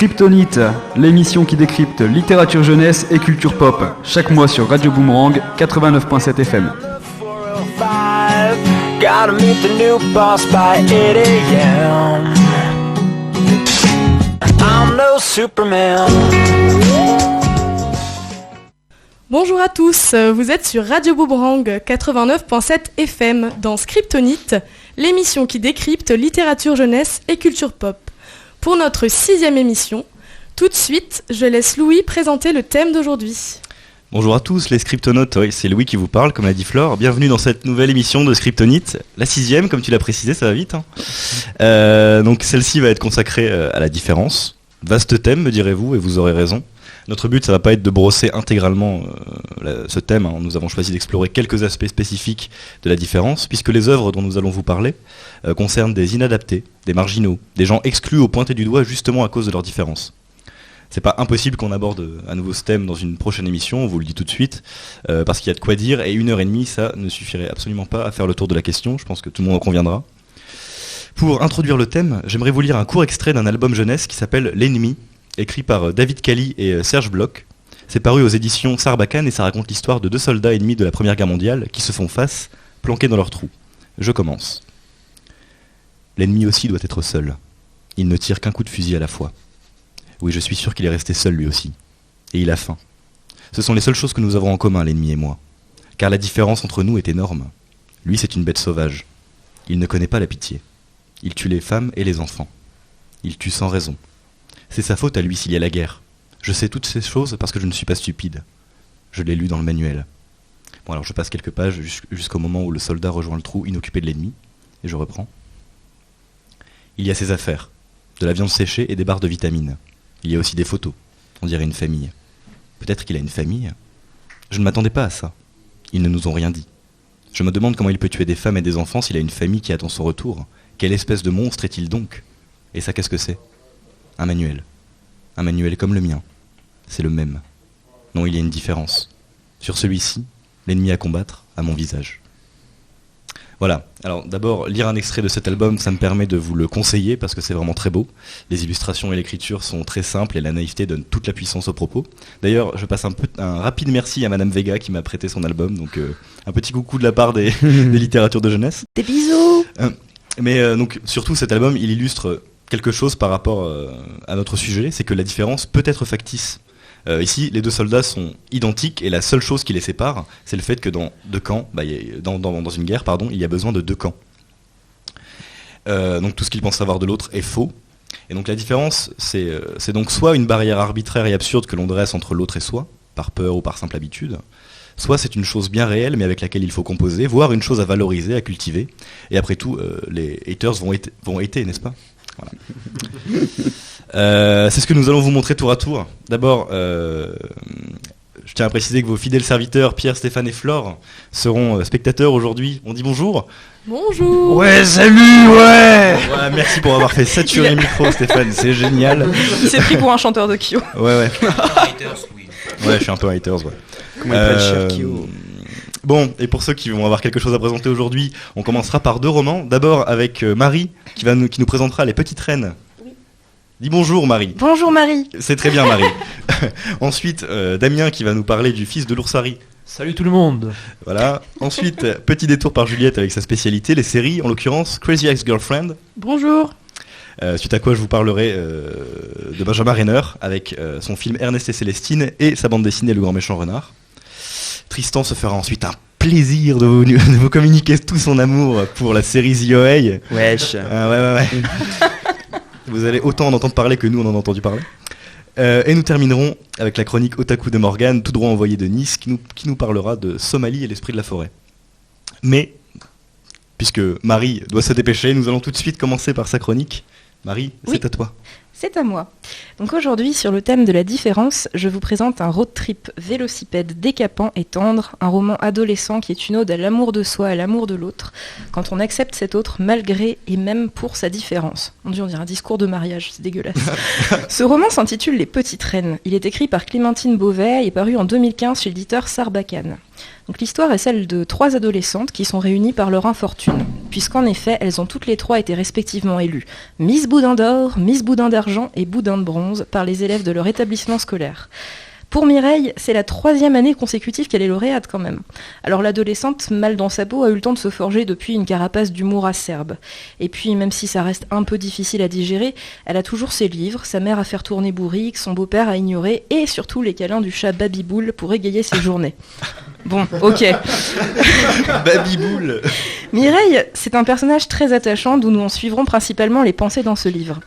Scriptonite, l'émission qui décrypte littérature jeunesse et culture pop, chaque mois sur Radio Boomerang 89.7 FM. Gotta meet the new boss by 8 a.m. I'm no Superman. Bonjour à tous, vous êtes sur Radio Boomerang 89.7 FM dans Scriptonite, l'émission qui décrypte littérature jeunesse et culture pop. Pour notre 6e émission, tout de suite, je laisse Louis présenter le thème d'aujourd'hui. Bonjour à tous les Scriptonautes, oui, c'est Louis qui vous parle, comme l'a dit Flore. Bienvenue dans cette nouvelle émission de Scriptonite, la 6e, comme tu l'as précisé, ça va vite. Donc celle-ci va être consacrée à la différence. Vaste thème, me direz-vous, et vous aurez raison. Notre but, ça va pas être de brosser intégralement ce thème. Nous avons choisi d'explorer quelques aspects spécifiques de la différence, puisque les œuvres dont nous allons vous parler concernent des inadaptés, des marginaux, des gens exclus au pointé du doigt justement à cause de leur différence. C'est pas impossible qu'on aborde à nouveau ce thème dans une prochaine émission, on vous le dit tout de suite, parce qu'il y a de quoi dire, et 1h30, ça ne suffirait absolument pas à faire le tour de la question, je pense que tout le monde en conviendra. Pour introduire le thème, j'aimerais vous lire un court extrait d'un album jeunesse qui s'appelle L'Ennemi, écrit par David Cali et Serge Bloch. C'est paru aux éditions Sarbacane et ça raconte l'histoire de 2 soldats ennemis de la Première Guerre mondiale qui se font face, planqués dans leur trou. Je commence. L'ennemi aussi doit être seul. Il ne tire qu'un coup de fusil à la fois. Oui, je suis sûr qu'il est resté seul lui aussi. Et il a faim. Ce sont les seules choses que nous avons en commun, l'ennemi et moi. Car la différence entre nous est énorme. Lui, c'est une bête sauvage. Il ne connaît pas la pitié. Il tue les femmes et les enfants. Il tue sans raison. C'est sa faute à lui s'il y a la guerre. Je sais toutes ces choses parce que je ne suis pas stupide. Je l'ai lu dans le manuel. Bon, alors je passe quelques pages jusqu'au moment où le soldat rejoint le trou inoccupé de l'ennemi. Et je reprends. Il y a ses affaires. De la viande séchée et des barres de vitamines. Il y a aussi des photos. On dirait une famille. Peut-être qu'il a une famille. Je ne m'attendais pas à ça. Ils ne nous ont rien dit. Je me demande comment il peut tuer des femmes et des enfants s'il a une famille qui attend son retour. Quelle espèce de monstre est-il donc ? Et ça, qu'est-ce que c'est ? Un manuel. Un manuel comme le mien. C'est le même. Non, il y a une différence. Sur celui-ci, l'ennemi à combattre a mon visage. Voilà. Alors d'abord, lire un extrait de cet album, ça me permet de vous le conseiller parce que c'est vraiment très beau. Les illustrations et l'écriture sont très simples et la naïveté donne toute la puissance au propos. D'ailleurs, je passe un rapide merci à Madame Vega qui m'a prêté son album. Donc un petit coucou de la part des littératures de jeunesse. Des bisous. Donc surtout cet album, il illustre quelque chose par rapport à notre sujet, c'est que la différence peut être factice. Ici, les 2 soldats sont identiques et la seule chose qui les sépare, c'est le fait que dans 2 camps, dans une guerre, il y a besoin de 2 camps. Donc tout ce qu'ils pensent savoir de l'autre est faux. Et donc la différence, c'est donc soit une barrière arbitraire et absurde que l'on dresse entre l'autre et soi, par peur ou par simple habitude, soit c'est une chose bien réelle mais avec laquelle il faut composer, voire une chose à valoriser, à cultiver. Et après tout, les haters vont hater, n'est-ce pas ? Voilà. C'est ce que nous allons vous montrer tour à tour. D'abord, je tiens à préciser que vos fidèles serviteurs Pierre, Stéphane et Flore seront spectateurs aujourd'hui. On dit bonjour. Bonjour. Ouais, salut, ouais. Merci pour avoir fait saturer le micro, Stéphane, c'est génial. Il s'est pris pour un chanteur de Kyo. Ouais, je suis un peu haters, ouais. Comment il s'appelle, cher Kyo ? Bon, et pour ceux qui vont avoir quelque chose à présenter aujourd'hui, on commencera par 2 romans. D'abord avec Marie, qui nous présentera Les Petites Reines. Oui. Dis bonjour Marie. Bonjour Marie. C'est très bien Marie. Ensuite, Damien qui va nous parler du fils de l'ours Harry. Salut tout le monde. Voilà. Ensuite, petit détour par Juliette avec sa spécialité, les séries, en l'occurrence Crazy Ex-Girlfriend. Bonjour. Suite à quoi je vous parlerai de Benjamin Renner avec son film Ernest et Célestine et sa bande dessinée Le Grand Méchant Renard. Tristan se fera ensuite un plaisir de vous communiquer tout son amour pour la série The OA. Wesh. Ouais. Vous allez autant en entendre parler que nous on en a entendu parler. Et nous terminerons avec la chronique Otaku de Morgane, tout droit envoyé de Nice, qui nous parlera de Somalie et l'esprit de la forêt. Mais, puisque Marie doit se dépêcher, nous allons tout de suite commencer par sa chronique. Marie, oui. C'est à toi. C'est à moi. Donc aujourd'hui, sur le thème de la différence, je vous présente un road trip vélocipède décapant et tendre, un roman adolescent qui est une ode à l'amour de soi, à l'amour de l'autre, quand on accepte cet autre malgré et même pour sa différence. Mon Dieu, on dirait un discours de mariage, c'est dégueulasse. Ce roman s'intitule Les Petites Reines. Il est écrit par Clémentine Beauvais et est paru en 2015 chez l'éditeur Sarbacane. Donc l'histoire est celle de 3 adolescentes qui sont réunies par leur infortune, puisqu'en effet, elles ont toutes les 3 été respectivement élues Miss Boudin d'or, Miss Boudin d'argent d'argent et boudin de bronze par les élèves de leur établissement scolaire. Pour Mireille, c'est la 3e année consécutive qu'elle est lauréate quand même. Alors l'adolescente, mal dans sa peau, a eu le temps de se forger depuis une carapace d'humour acerbe. Et puis, même si ça reste un peu difficile à digérer, elle a toujours ses livres, sa mère à faire tourner bourrique, son beau-père à ignorer, et surtout les câlins du chat Babyboule pour égayer ses journées. Bon, ok. Babyboule. Mireille, c'est un personnage très attachant d'où nous en suivrons principalement les pensées dans ce livre.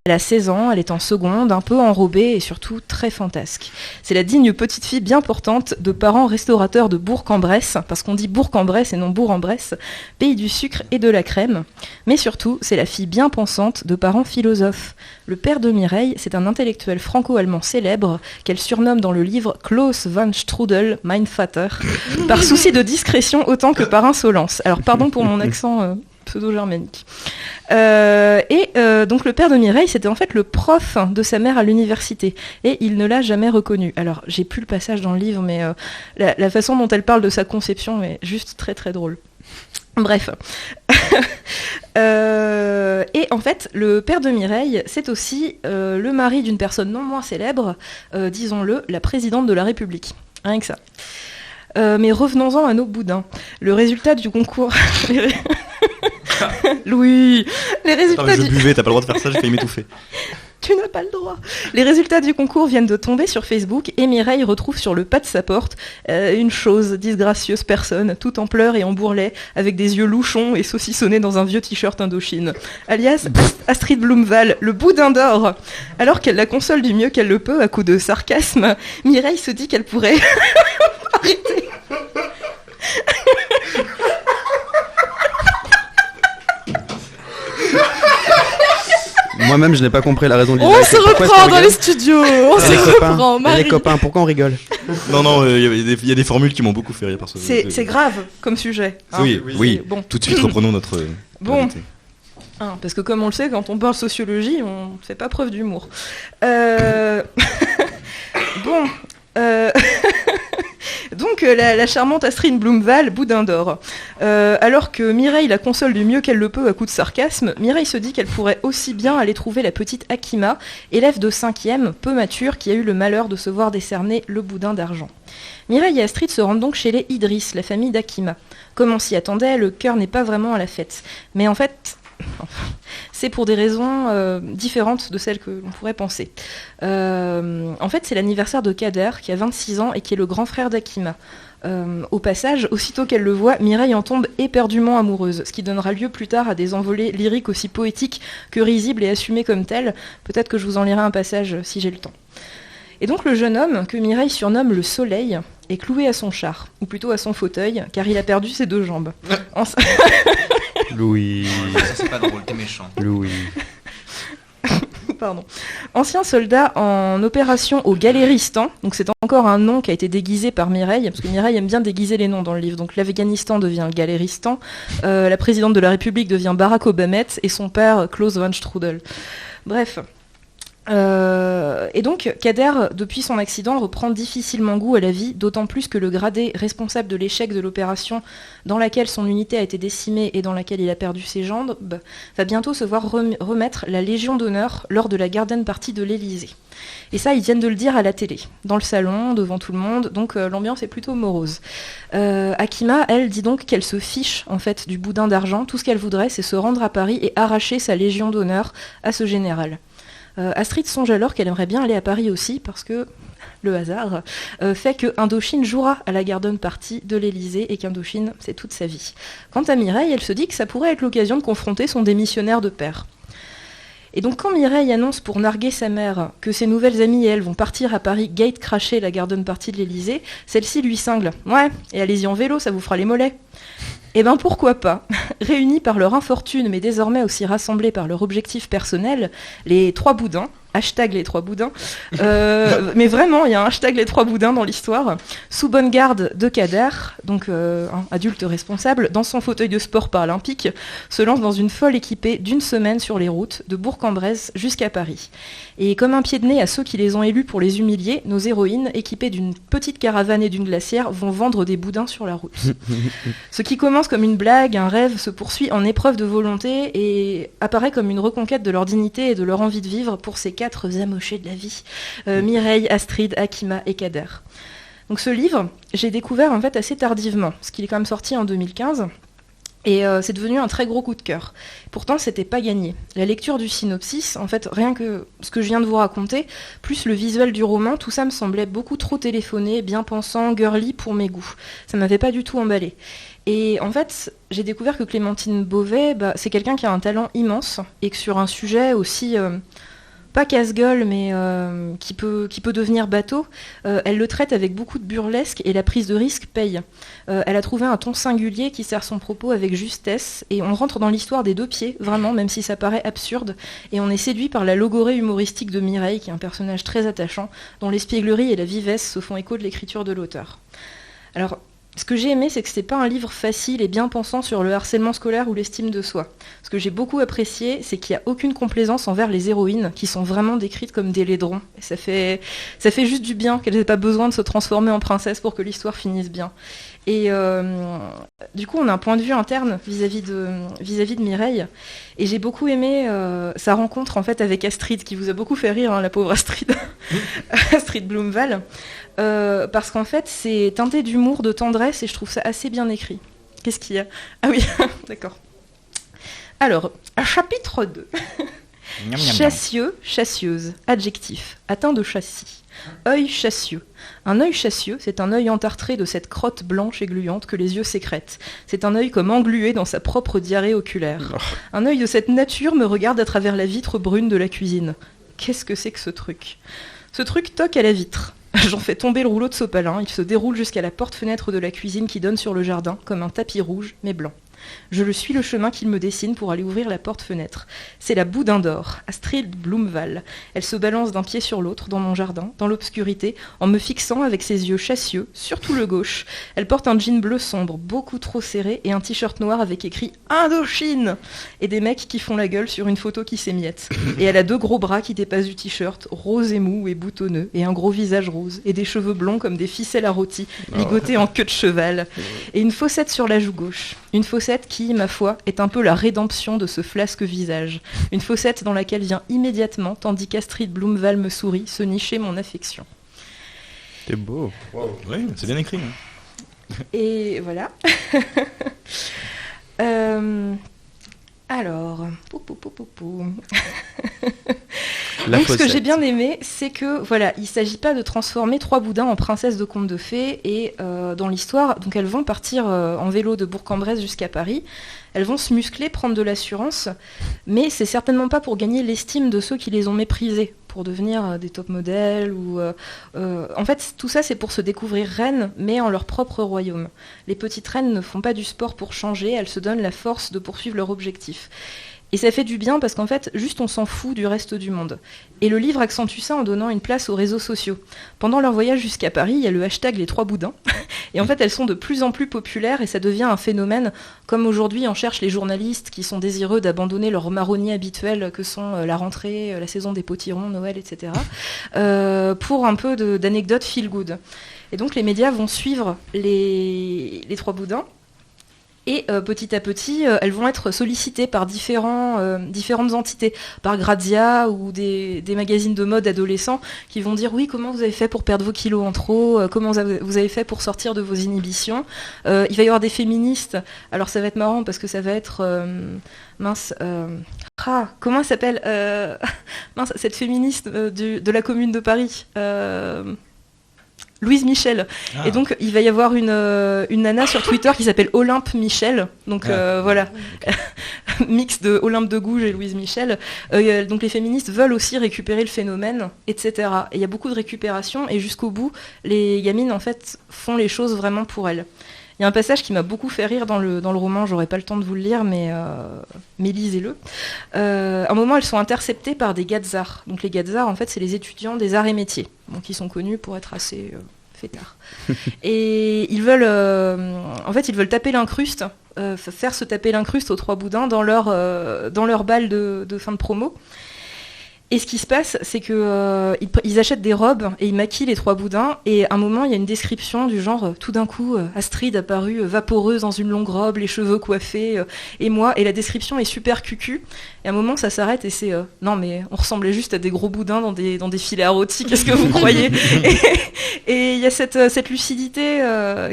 Elle a 16 ans, elle est en seconde, un peu enrobée et surtout très fantasque. C'est la digne petite fille bien portante de parents restaurateurs de Bourg-en-Bresse, parce qu'on dit Bourg-en-Bresse et non Bourg-en-Bresse, pays du sucre et de la crème. Mais surtout, c'est la fille bien pensante de parents philosophes. Le père de Mireille, c'est un intellectuel franco-allemand célèbre qu'elle surnomme dans le livre Klaus von Strudel, mein Vater, par souci de discrétion autant que par insolence. Alors pardon pour mon accent pseudo-germanique. Donc le père de Mireille, c'était en fait le prof de sa mère à l'université et il ne l'a jamais reconnu. Alors j'ai plus le passage dans le livre, mais la façon dont elle parle de sa conception est juste très très drôle. Bref. Et en fait, le père de Mireille, c'est aussi le mari d'une personne non moins célèbre, disons-le, la présidente de la République. Rien que ça. Mais revenons-en à nos boudins. Le résultat du concours... Louis, les résultats Attends, mais je buvais, t'as pas le droit de faire ça, j'ai failli m'étouffer. Tu n'as pas le droit. Les résultats du concours viennent de tomber sur Facebook et Mireille retrouve sur le pas de sa porte une chose, disgracieuse personne, toute en pleurs et en bourrelet, avec des yeux louchons et saucissonnés dans un vieux t-shirt Indochine. Alias Astrid Blumval, le boudin d'or. Alors qu'elle la console du mieux qu'elle le peut à coups de sarcasme, Mireille se dit qu'elle pourrait... Arrêtez. Moi-même, je n'ai pas compris la raison de On se reprend dans les studios. On se reprend, Marie. Les copains, pourquoi on rigole? Non, il y a des formules qui m'ont beaucoup fait rire par ce. C'est grave comme sujet. Hein. Oui. Bon. Tout de suite, reprenons notre. Bon. Vérité. Parce que comme on le sait, quand on parle sociologie, on ne fait pas preuve d'humour. Bon. Donc la charmante Astrid Blumval, boudin d'or. Alors que Mireille la console du mieux qu'elle le peut à coups de sarcasme, Mireille se dit qu'elle pourrait aussi bien aller trouver la petite Akima, élève de 5e, peu mature, qui a eu le malheur de se voir décerner le boudin d'argent. Mireille et Astrid se rendent donc chez les Idriss, la famille d'Akima. Comme on s'y attendait, le cœur n'est pas vraiment à la fête. Mais en fait... c'est pour des raisons différentes de celles que l'on pourrait penser. En fait, c'est l'anniversaire de Kader, qui a 26 ans et qui est le grand frère d'Akima. Au passage, aussitôt qu'elle le voit, Mireille en tombe éperdument amoureuse, ce qui donnera lieu plus tard à des envolées lyriques aussi poétiques que risibles et assumées comme telles. Peut-être que je vous en lirai un passage si j'ai le temps. Et donc le jeune homme, que Mireille surnomme le Soleil, est cloué à son char, ou plutôt à son fauteuil, car il a perdu ses 2 jambes. Louis. Ça, c'est pas drôle, t'es méchant. Louis. Pardon. Ancien soldat en opération au Galéristan, donc c'est encore un nom qui a été déguisé par Mireille, parce que Mireille aime bien déguiser les noms dans le livre. Donc l'Afghanistan devient Galéristan, la présidente de la République devient Barack Obama, et son père Klaus von Strudel. Bref. Et donc, Kader, depuis son accident, reprend difficilement goût à la vie, d'autant plus que le gradé responsable de l'échec de l'opération dans laquelle son unité a été décimée et dans laquelle il a perdu ses jambes, va bientôt se voir remettre la Légion d'honneur lors de la garden party de l'Élysée. Et ça, ils viennent de le dire à la télé, dans le salon, devant tout le monde, donc l'ambiance est plutôt morose. Akima, elle, dit donc qu'elle se fiche, en fait, du boudin d'argent. Tout ce qu'elle voudrait, c'est se rendre à Paris et arracher sa Légion d'honneur à ce général. Astrid songe alors qu'elle aimerait bien aller à Paris aussi, parce que le hasard fait que Indochine jouera à la garden party de l'Élysée et qu'Indochine, c'est toute sa vie. Quant à Mireille, elle se dit que ça pourrait être l'occasion de confronter son démissionnaire de père. Et donc quand Mireille annonce pour narguer sa mère que ses nouvelles amies et elle vont partir à Paris gate cracher la garden party de l'Élysée, celle-ci lui cingle. Ouais, et allez-y en vélo, ça vous fera les mollets. Eh ben pourquoi pas. Réunis par leur infortune, mais désormais aussi rassemblés par leur objectif personnel, les 3 boudins, hashtag les trois boudins. Mais vraiment, il y a un hashtag les trois boudins dans l'histoire. Sous bonne garde de Kader, donc un adulte responsable, dans son fauteuil de sport paralympique, se lance dans une folle équipée d'une semaine sur les routes, de Bourg-en-Bresse jusqu'à Paris. Et comme un pied de nez à ceux qui les ont élus pour les humilier, nos héroïnes, équipées d'une petite caravane et d'une glacière, vont vendre des boudins sur la route. Ce qui commence comme une blague, un rêve, se poursuit en épreuve de volonté et apparaît comme une reconquête de leur dignité et de leur envie de vivre pour ces 4 amochés de la vie, Mireille, Astrid, Akima et Kader. Donc ce livre, j'ai découvert en fait assez tardivement, parce qu'il est quand même sorti en 2015. Et c'est devenu un très gros coup de cœur. Pourtant, c'était pas gagné. La lecture du synopsis, en fait, rien que ce que je viens de vous raconter, plus le visuel du roman, tout ça me semblait beaucoup trop téléphoné, bien pensant, girly pour mes goûts. Ça m'avait pas du tout emballé. Et en fait, j'ai découvert que Clémentine Beauvais, c'est quelqu'un qui a un talent immense, et que sur un sujet aussi... pas casse-gueule, mais qui peut devenir bateau, elle le traite avec beaucoup de burlesque et la prise de risque paye. Elle a trouvé un ton singulier qui sert son propos avec justesse et on rentre dans l'histoire des 2 pieds, vraiment, même si ça paraît absurde, et on est séduit par la logorée humoristique de Mireille, qui est un personnage très attachant, dont l'espièglerie et la vivesse se font écho de l'écriture de l'auteur. Alors, ce que j'ai aimé, c'est que c'est pas un livre facile et bien pensant sur le harcèlement scolaire ou l'estime de soi. Ce que j'ai beaucoup apprécié, c'est qu'il n'y a aucune complaisance envers les héroïnes, qui sont vraiment décrites comme des laidrons. Et ça fait juste du bien qu'elles n'aient pas besoin de se transformer en princesse pour que l'histoire finisse bien. Et du coup, on a un point de vue interne vis-à-vis de Mireille. Et j'ai beaucoup aimé sa rencontre en fait avec Astrid, qui vous a beaucoup fait rire, hein, la pauvre Astrid, Astrid Blumwall, parce qu'en fait, c'est teinté d'humour, de tendresse, et je trouve ça assez bien écrit. Qu'est-ce qu'il y a ? Ah oui, d'accord. Alors, chapitre 2. Chassieux, chassieuse, adjectif, atteint de châssis. Œil chassieux. Un œil chassieux, c'est un œil entartré de cette crotte blanche et gluante que les yeux sécrètent. C'est un œil comme englué dans sa propre diarrhée oculaire. Un œil de cette nature me regarde à travers la vitre brune de la cuisine. Qu'est-ce que c'est que ce truc ? Ce truc toque à la vitre. J'en fais tomber le rouleau de sopalin, il se déroule jusqu'à la porte-fenêtre de la cuisine qui donne sur le jardin, comme un tapis rouge, mais blanc. Je le suis le chemin qu'il me dessine pour aller ouvrir la porte-fenêtre. C'est la boudin d'or, Astrid Blumwall. Elle se balance d'un pied sur l'autre dans mon jardin, dans l'obscurité, en me fixant avec ses yeux chassieux, surtout le gauche. Elle porte un jean bleu sombre, beaucoup trop serré, et un t-shirt noir avec écrit « Indochine !» et des mecs qui font la gueule sur une photo qui s'émiette. Et elle a 2 gros bras qui dépassent du t-shirt, rose et mou et boutonneux, et un gros visage rose, et des cheveux blonds comme des ficelles à rôti, ligotés en queue de cheval, et une fossette sur la joue gauche. Une fossette qui, ma foi, est un peu la rédemption de ce flasque visage. Une fossette dans laquelle vient immédiatement, tandis qu'Astrid Blumwall me sourit, se nicher mon affection. C'est beau. Wow. Oui, c'est bien écrit. Et voilà. Alors, donc ce que j'ai bien aimé, c'est que voilà, il s'agit pas de transformer 3 boudins en princesses de contes de fées. Et dans l'histoire, donc elles vont partir en vélo de Bourg-en-Bresse jusqu'à Paris. Elles vont se muscler, prendre de l'assurance, mais c'est certainement pas pour gagner l'estime de ceux qui les ont méprisées, pour devenir des top modèles ou en fait tout ça c'est pour se découvrir reines, mais en leur propre royaume. Les petites reines ne font pas du sport pour changer, elles se donnent la force de poursuivre leur objectif. Et ça fait du bien parce qu'en fait, juste on s'en fout du reste du monde. Et le livre accentue ça en donnant une place aux réseaux sociaux. Pendant leur voyage jusqu'à Paris, il y a le hashtag les 3 boudins. Et en fait, elles sont de plus en plus populaires et ça devient un phénomène, comme aujourd'hui on cherche les journalistes qui sont désireux d'abandonner leur marronnier habituel que sont la rentrée, la saison des potirons, Noël, etc. Pour un peu d'anecdotes feel good. Et donc les médias vont suivre les 3 boudins. Et petit à petit, elles vont être sollicitées par différentes entités, par Grazia ou des magazines de mode adolescents qui vont dire oui, comment vous avez fait pour perdre vos kilos en trop, comment vous avez fait pour sortir de vos inhibitions. Il va y avoir des féministes, alors ça va être marrant parce que ça va être... comment elle s'appelle cette féministe de la Commune de Paris Louise Michel. Et donc il va y avoir une nana sur Twitter qui s'appelle Olympe Michel. Donc voilà, mix de Olympe de Gouges et Louise Michel. Donc les féministes veulent aussi récupérer le phénomène, etc. Et il y a beaucoup de récupération et jusqu'au bout, les gamines en fait font les choses vraiment pour elles. Il y a un passage qui m'a beaucoup fait rire dans le roman, j'aurai pas le temps de vous le lire, mais lisez-le. À un moment, elles sont interceptées par des gadzards. Donc les gadzards, en fait, c'est les étudiants des arts et métiers, donc ils sont connus pour être assez fêtards. Et ils veulent taper l'incruste, faire se taper l'incruste aux trois boudins dans leur bal de fin de promo. Et ce qui se passe, c'est que ils achètent des robes et ils maquillent les trois boudins. Et à un moment, il y a une description du genre tout d'un coup, Astrid apparut vaporeuse dans une longue robe, les cheveux coiffés, et moi. Et la description est super cucu. Et à un moment, ça s'arrête et c'est non, mais on ressemblait juste à des gros boudins dans des filets érotiques. Qu'est-ce que vous croyez? Et il y a cette lucidité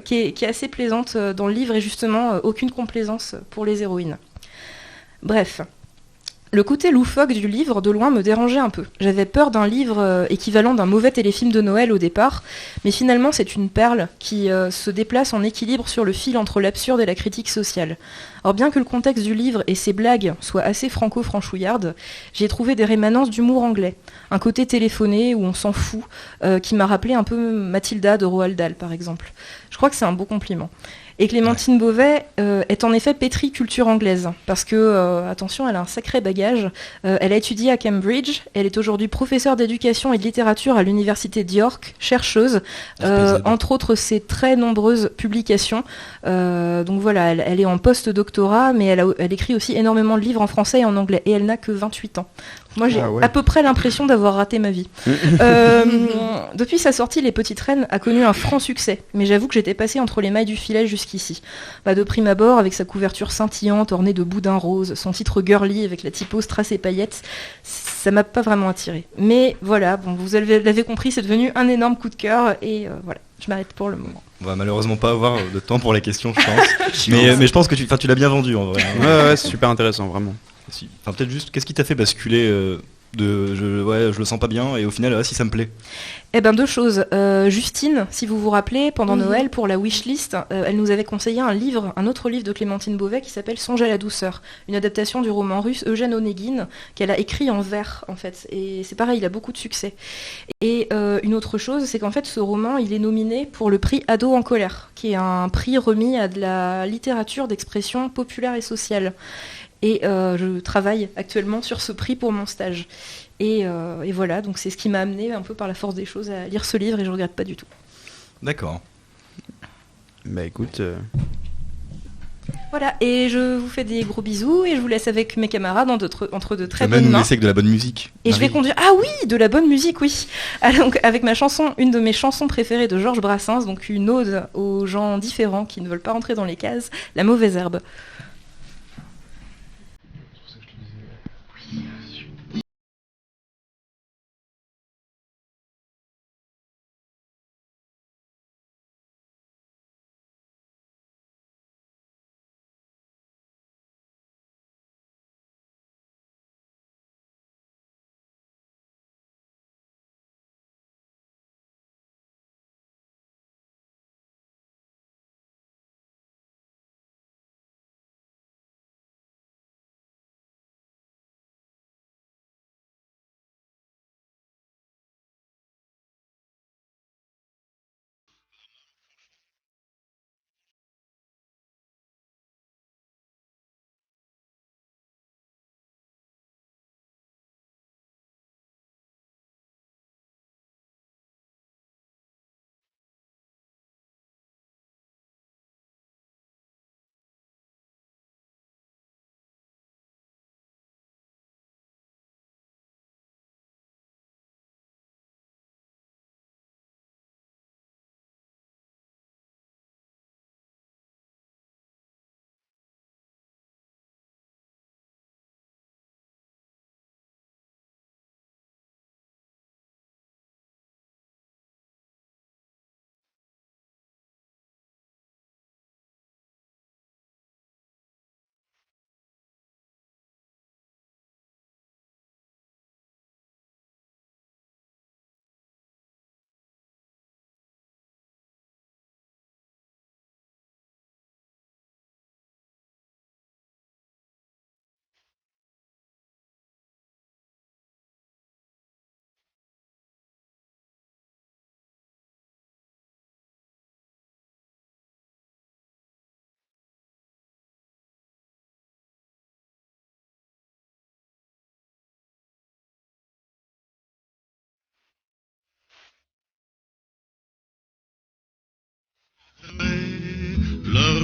qui est assez plaisante dans le livre et justement aucune complaisance pour les héroïnes. Bref. Le côté loufoque du livre, de loin, me dérangeait un peu. J'avais peur d'un livre équivalent d'un mauvais téléfilm de Noël au départ, mais finalement c'est une perle qui se déplace en équilibre sur le fil entre l'absurde et la critique sociale. Or bien que le contexte du livre et ses blagues soient assez franco-franchouillardes, j'y ai trouvé des rémanences d'humour anglais. Un côté téléphoné où on s'en fout, qui m'a rappelé un peu Mathilda de Roald Dahl par exemple. Je crois que c'est un beau compliment. Et Clémentine Beauvais est en effet pétrie culture anglaise, parce que, attention, elle a un sacré bagage. Elle a étudié à Cambridge, elle est aujourd'hui professeure d'éducation et de littérature à l'université de York, chercheuse, entre autres ses très nombreuses publications. Donc voilà, elle est en post-doctorat, mais elle écrit aussi énormément de livres en français et en anglais, et elle n'a que 28 ans. Moi, j'ai à peu près l'impression d'avoir raté ma vie. Depuis sa sortie, Les Petites Reines a connu un franc succès, mais j'avoue que j'étais passée entre les mailles du filet jusqu'ici. De prime abord, avec sa couverture scintillante ornée de boudins roses, son titre girly avec la typo strass et paillettes, ça m'a pas vraiment attirée. Mais voilà, bon, vous l'avez compris, c'est devenu un énorme coup de cœur, et voilà, je m'arrête pour le moment. On va malheureusement pas avoir de temps pour les questions, je pense. mais je pense que tu l'as bien vendu en vrai. Ouais, c'est super intéressant, vraiment. Enfin, peut-être juste, qu'est-ce qui t'a fait basculer je le sens pas bien et au final, si ça me plaît? Eh ben, deux choses. Justine, si vous vous rappelez, pendant Noël, pour la wishlist, elle nous avait conseillé un autre livre de Clémentine Beauvais qui s'appelle Songe à la douceur, une adaptation du roman russe Eugène Onegin qu'elle a écrit en vers en fait. Et c'est pareil, il a beaucoup de succès. Et une autre chose, c'est qu'en fait ce roman, il est nominé pour le prix Ado en colère, qui est un prix remis à de la littérature d'expression populaire et sociale. Et je travaille actuellement sur ce prix pour mon stage. Et voilà, donc c'est ce qui m'a amené un peu par la force des choses à lire ce livre et je ne regrette pas du tout. D'accord. Bah écoute... Voilà, et je vous fais des gros bisous et je vous laisse avec mes camarades entre de très bonnes mains. Tu vas mains. nous laisser avec de la bonne musique. Et Marie. Je vais conduire... Ah oui, de la bonne musique, oui. Donc avec ma chanson, une de mes chansons préférées de Georges Brassens, donc une ode aux gens différents qui ne veulent pas rentrer dans les cases, La mauvaise herbe.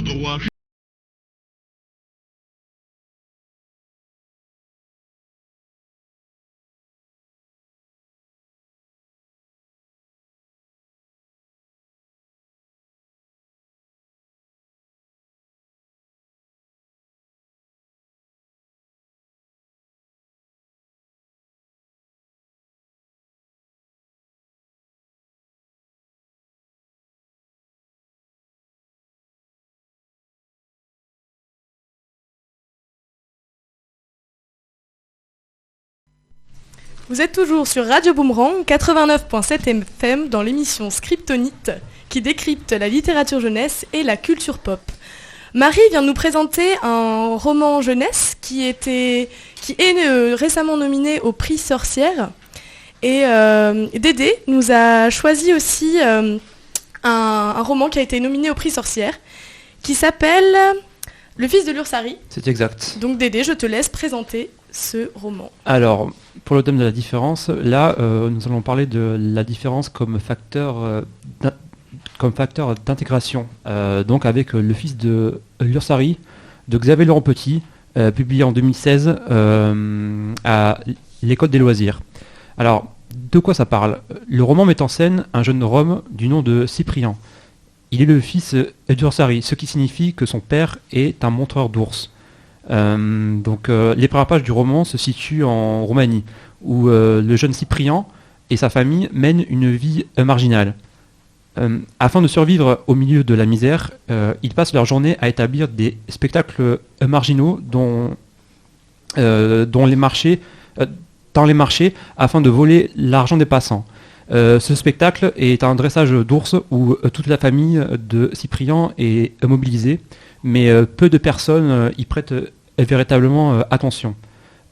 droit. Vous êtes toujours sur Radio Boomerang 89.7 FM dans l'émission Scriptonite qui décrypte la littérature jeunesse et la culture pop. Marie vient de nous présenter un roman jeunesse qui est récemment nominé au prix Sorcière. Et Dédé nous a choisi aussi un roman qui a été nominé au prix Sorcière qui s'appelle Le fils de l'Ursari. C'est exact. Donc Dédé, je te laisse présenter ce roman. Alors, pour le thème de la différence, là, nous allons parler de la différence comme facteur d'intégration. Donc avec Le fils de l'Ursari de Xavier Laurent Petit, publié en 2016 à l'École des loisirs. Alors, de quoi ça parle ? Le roman met en scène un jeune Rome du nom de Cyprien. Il est le fils d'Ursari, ce qui signifie que son père est un montreur d'ours. Les premières pages du roman se situent en Roumanie, où le jeune Cyprien et sa famille mènent une vie marginale. Afin de survivre au milieu de la misère, ils passent leur journée à établir des spectacles marginaux dans les marchés afin de voler l'argent des passants. Ce spectacle est un dressage d'ours où toute la famille de Cyprien est mobilisée, mais peu de personnes y prêtent véritablement attention.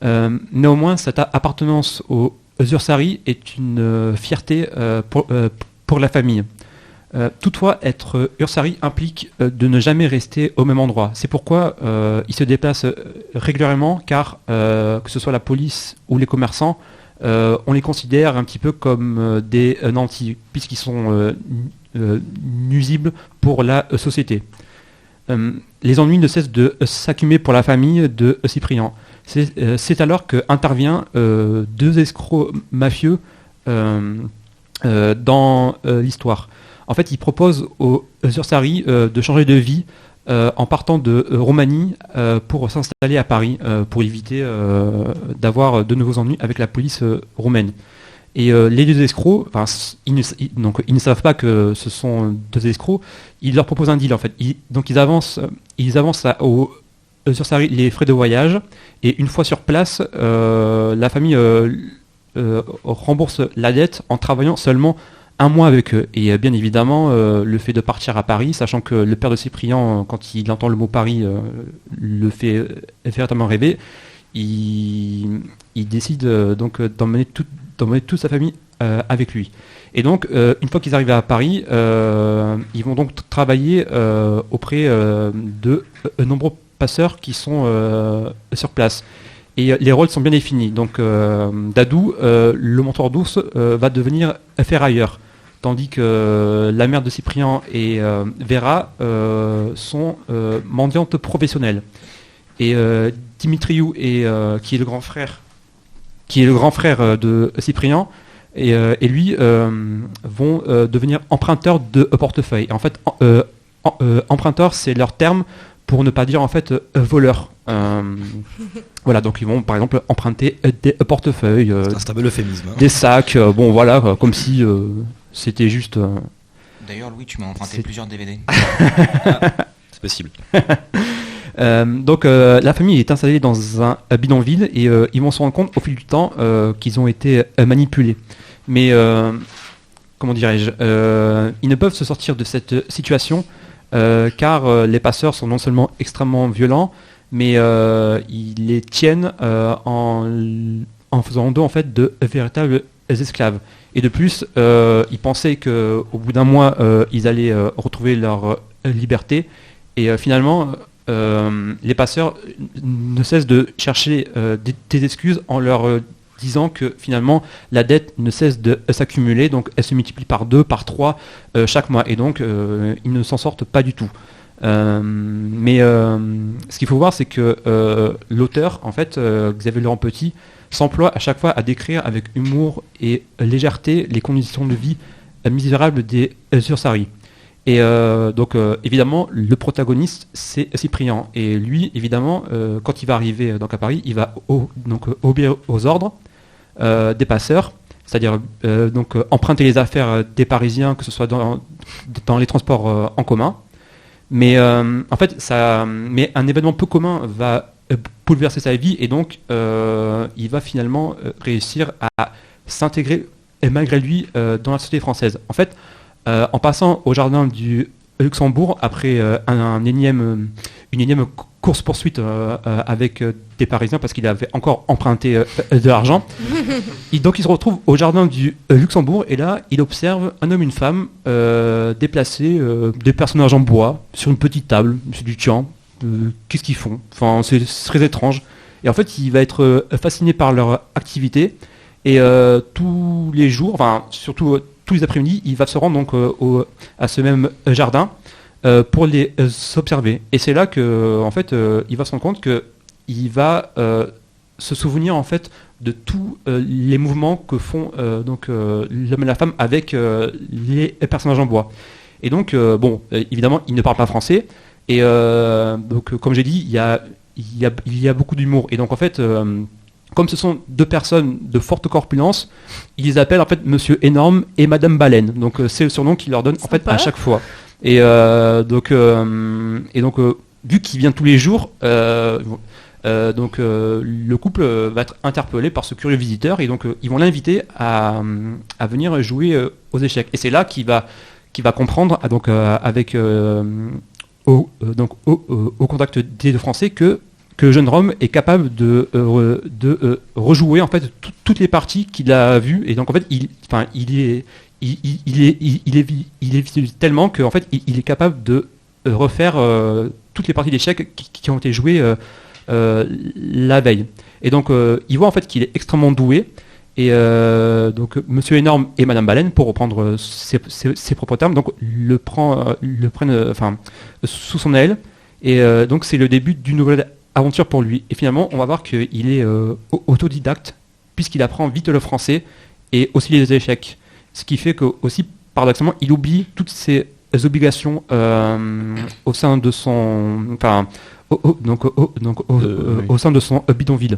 Néanmoins, cette appartenance aux Ursari est une fierté pour la famille. Toutefois, être Ursari implique de ne jamais rester au même endroit. C'est pourquoi ils se déplacent régulièrement, car que ce soit la police ou les commerçants, on les considère un petit peu comme des nantis, puisqu'ils sont nuisibles pour la société. Les ennuis ne cessent de s'accumuler pour la famille de Cyprien. C'est alors qu'intervient deux escrocs mafieux dans l'histoire. En fait, ils proposent aux Ursari de changer de vie en partant de Roumanie pour s'installer à Paris, pour éviter d'avoir de nouveaux ennuis avec la police roumaine. Et les deux escrocs, ils ne savent pas que ce sont deux escrocs, ils leur proposent un deal en fait. Ils avancent aux Ursari les frais de voyage, et une fois sur place, la famille rembourse la dette en travaillant seulement un mois avec eux. Et bien évidemment, le fait de partir à Paris, sachant que le père de Cyprien, quand il entend le mot Paris, le fait véritablement rêver, il décide donc d'emmener toute sa famille avec lui. Et donc, une fois qu'ils arrivent à Paris, ils vont donc travailler auprès de nombreux passeurs qui sont sur place. Et les rôles sont bien définis. Donc, Dadou, le montreur d'ours, va devenir ferrailleur, tandis que la mère de Cyprien et Vera sont mendiantes professionnelles. Et Dimitriou, qui est le grand frère de Cyprien, et lui vont devenir emprunteurs de portefeuille. En fait, emprunteurs, c'est leur terme pour ne pas dire en fait voleurs. Voilà, donc ils vont par exemple emprunter des portefeuilles, c'est un bel euphémisme, des sacs, comme si c'était juste. D'ailleurs, Louis, tu m'as emprunté plusieurs DVD. C'est possible. Donc la famille est installée dans un bidonville et ils vont se rendre compte au fil du temps qu'ils ont été manipulés. Mais comment dirais-je, ils ne peuvent se sortir de cette situation car les passeurs sont non seulement extrêmement violents, mais ils les tiennent en faisant d'eux en fait de véritables esclaves. Et de plus, ils pensaient qu'au bout d'un mois, ils allaient retrouver leur liberté. Et finalement, les passeurs ne cessent de chercher des excuses en leur disant que finalement la dette ne cesse de s'accumuler, donc elle se multiplie par 2, par 3 chaque mois, et donc ils ne s'en sortent pas du tout. Mais ce qu'il faut voir, c'est que l'auteur, en fait, Xavier Laurent Petit, s'emploie à chaque fois à décrire avec humour et légèreté les conditions de vie misérables des Ursari. Et donc évidemment le protagoniste c'est Cyprien et lui évidemment quand il va arriver donc à Paris il va obéir aux ordres des passeurs, c'est-à-dire emprunter les affaires des Parisiens, que ce soit dans les transports en commun. Mais en fait mais un événement peu commun va bouleverser sa vie et donc il va finalement réussir à s'intégrer et malgré lui dans la société française. En fait, en passant au jardin du Luxembourg après une énième course-poursuite avec des Parisiens parce qu'il avait encore emprunté de l'argent. Donc il se retrouve au jardin du Luxembourg et là il observe un homme et une femme déplacer des personnages en bois sur une petite table. Il se dit tiens, qu'est-ce qu'ils font? Enfin, c'est très étrange. Et en fait il va être fasciné par leur activité et tous les jours, enfin surtout tous les après-midi, il va se rendre donc à ce même jardin pour les observer. Et c'est là que, en fait, il va se rendre compte que il va se souvenir en fait de tous les mouvements que font l'homme et la femme avec les personnages en bois. Et donc, évidemment, il ne parle pas français. Et donc, comme j'ai dit, il y a beaucoup d'humour. Et donc, en fait. Comme ce sont deux personnes de forte corpulence, ils les appellent en fait Monsieur Énorme et Madame Baleine. Donc c'est le surnom qu'ils leur donnent en fait à chaque fois. Et donc vu qu'il vient tous les jours, le couple va être interpellé par ce curieux visiteur et donc ils vont l'inviter à venir jouer aux échecs. Et c'est là qu'il va comprendre avec au contact des deux Français que le jeune homme est capable de rejouer en fait toutes les parties qu'il a vues et donc en fait il est visuel tellement qu'en fait il est capable de refaire toutes les parties d'échecs qui ont été jouées la veille. Et donc il voit en fait qu'il est extrêmement doué et donc Monsieur Énorme et Madame Baleine, pour reprendre ses propres termes, donc le prennent sous son aile et donc c'est le début d'une nouvelle aventure pour lui. Et finalement, on va voir qu'il est autodidacte, puisqu'il apprend vite le français et aussi les échecs. Ce qui fait que, aussi, paradoxalement, il oublie toutes ses obligations au sein de son... au sein de son bidonville.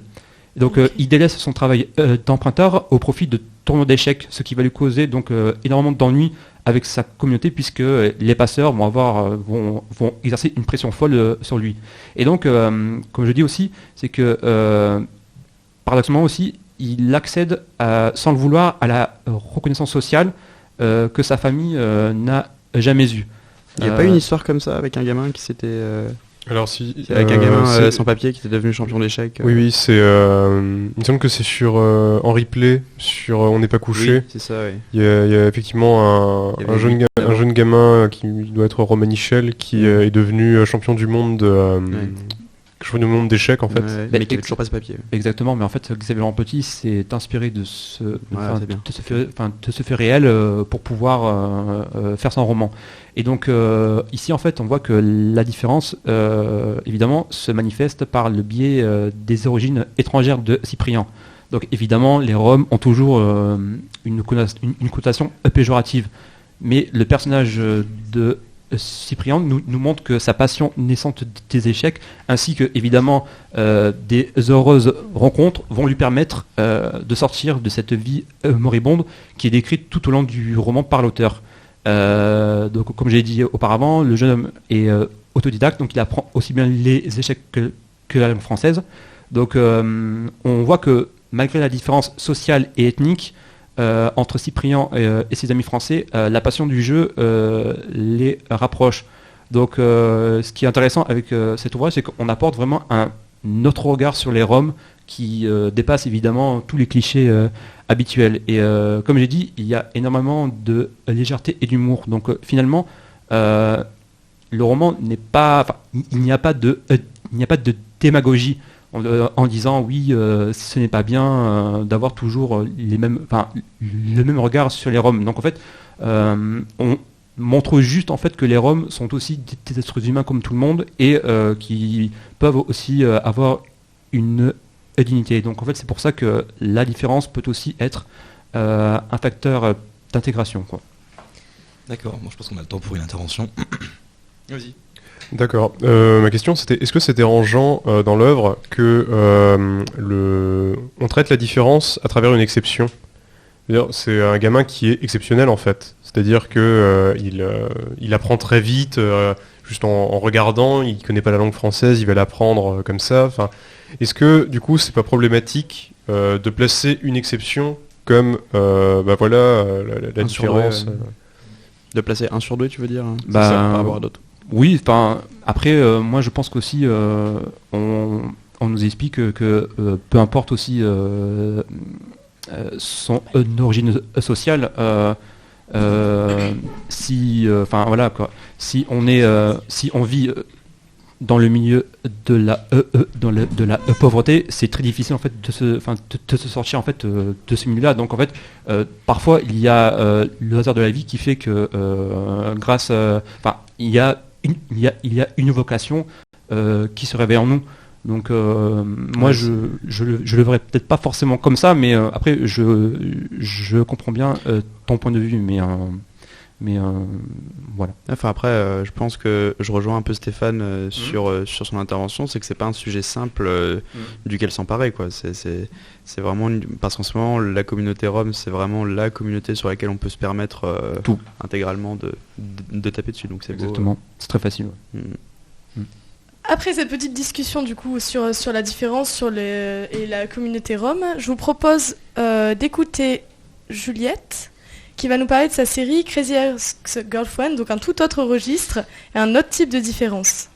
Donc il délaisse son travail d'emprunteur au profit de tournois d'échecs, ce qui va lui causer donc énormément d'ennuis avec sa communauté puisque les passeurs vont exercer une pression folle sur lui. Et donc, comme je dis aussi, c'est que paradoxalement aussi, il accède sans le vouloir à la reconnaissance sociale que sa famille n'a jamais eue. Il n'y a pas une histoire comme ça avec un gamin qui s'était... Alors si, avec un gamin sans papier qui était devenu champion d'échecs. Oui, c'est. Il me semble que c'est sur en replay, sur On n'est pas couché. Oui, c'est ça, oui. Il y a effectivement un jeune gamin qui doit être Romain Michel qui est devenu champion du monde d'échecs en fait. Mais qui n'avait toujours pas ce papier. Exactement, mais en fait Xavier Laurent Petit s'est inspiré de ce fait réel pour pouvoir faire son roman. Et donc ici en fait on voit que la différence évidemment se manifeste par le biais des origines étrangères de Cyprien. Donc évidemment les Roms ont toujours une connotation péjorative, mais le personnage de Cyprien nous montre que sa passion naissante des échecs ainsi que évidemment des heureuses rencontres vont lui permettre de sortir de cette vie moribonde qui est décrite tout au long du roman par l'auteur. Donc comme j'ai dit auparavant, le jeune homme est autodidacte, donc il apprend aussi bien les échecs que la langue française. Donc on voit que malgré la différence sociale et ethnique entre Cyprien et ses amis français, la passion du jeu les rapproche. Donc ce qui est intéressant avec cet ouvrage, c'est qu'on apporte vraiment un autre regard sur les Roms qui dépasse évidemment tous les clichés habituels. Et comme j'ai dit, il y a énormément de légèreté et d'humour. Donc finalement, le roman n'est pas... il n'y a pas de démagogie en disant oui, ce n'est pas bien d'avoir toujours le même regard sur les Roms. Donc en fait, on montre juste en fait que les Roms sont aussi des êtres humains comme tout le monde et qui peuvent aussi avoir une dignité. Donc en fait c'est pour ça que la différence peut aussi être un facteur d'intégration, quoi. D'accord, bon, je pense qu'on a le temps pour une intervention. Vas-y. D'accord. Ma question c'était, est-ce que c'est dérangeant dans l'œuvre que on traite la différence à travers une exception ? C'est-à-dire, c'est un gamin qui est exceptionnel en fait. C'est-à-dire que il apprend très vite, juste en regardant, il connaît pas la langue française, il va l'apprendre comme ça. Enfin, est-ce que du coup c'est pas problématique de placer une exception comme la différence De placer 1 sur 2, tu veux dire Bah, c'est ça, par rapport à d'autres. Oui, enfin après moi je pense qu'aussi on nous explique que peu importe aussi son origine sociale, si enfin voilà quoi, si on vit dans le milieu de la pauvreté, c'est très difficile en fait de se sortir en fait de ce milieu-là. Donc en fait parfois il y a le hasard de la vie qui fait que grâce il y a une vocation qui se réveille en nous. Donc moi je le verrais peut-être pas forcément comme ça, mais après je comprends bien ton point de vue, mais voilà. Enfin après, je pense que je rejoins un peu Stéphane sur son intervention, c'est que c'est pas un sujet simple duquel s'emparer, quoi. C'est vraiment parce qu'en ce moment la communauté Rome, c'est vraiment la communauté sur laquelle on peut se permettre tout intégralement de taper dessus. Donc c'est exactement. Beau, c'est très facile. Ouais. Après cette petite discussion du coup sur la différence et la communauté Rome, je vous propose d'écouter Juliette qui va nous parler de sa série Crazy Ex-Girlfriend, donc un tout autre registre et un autre type de différence.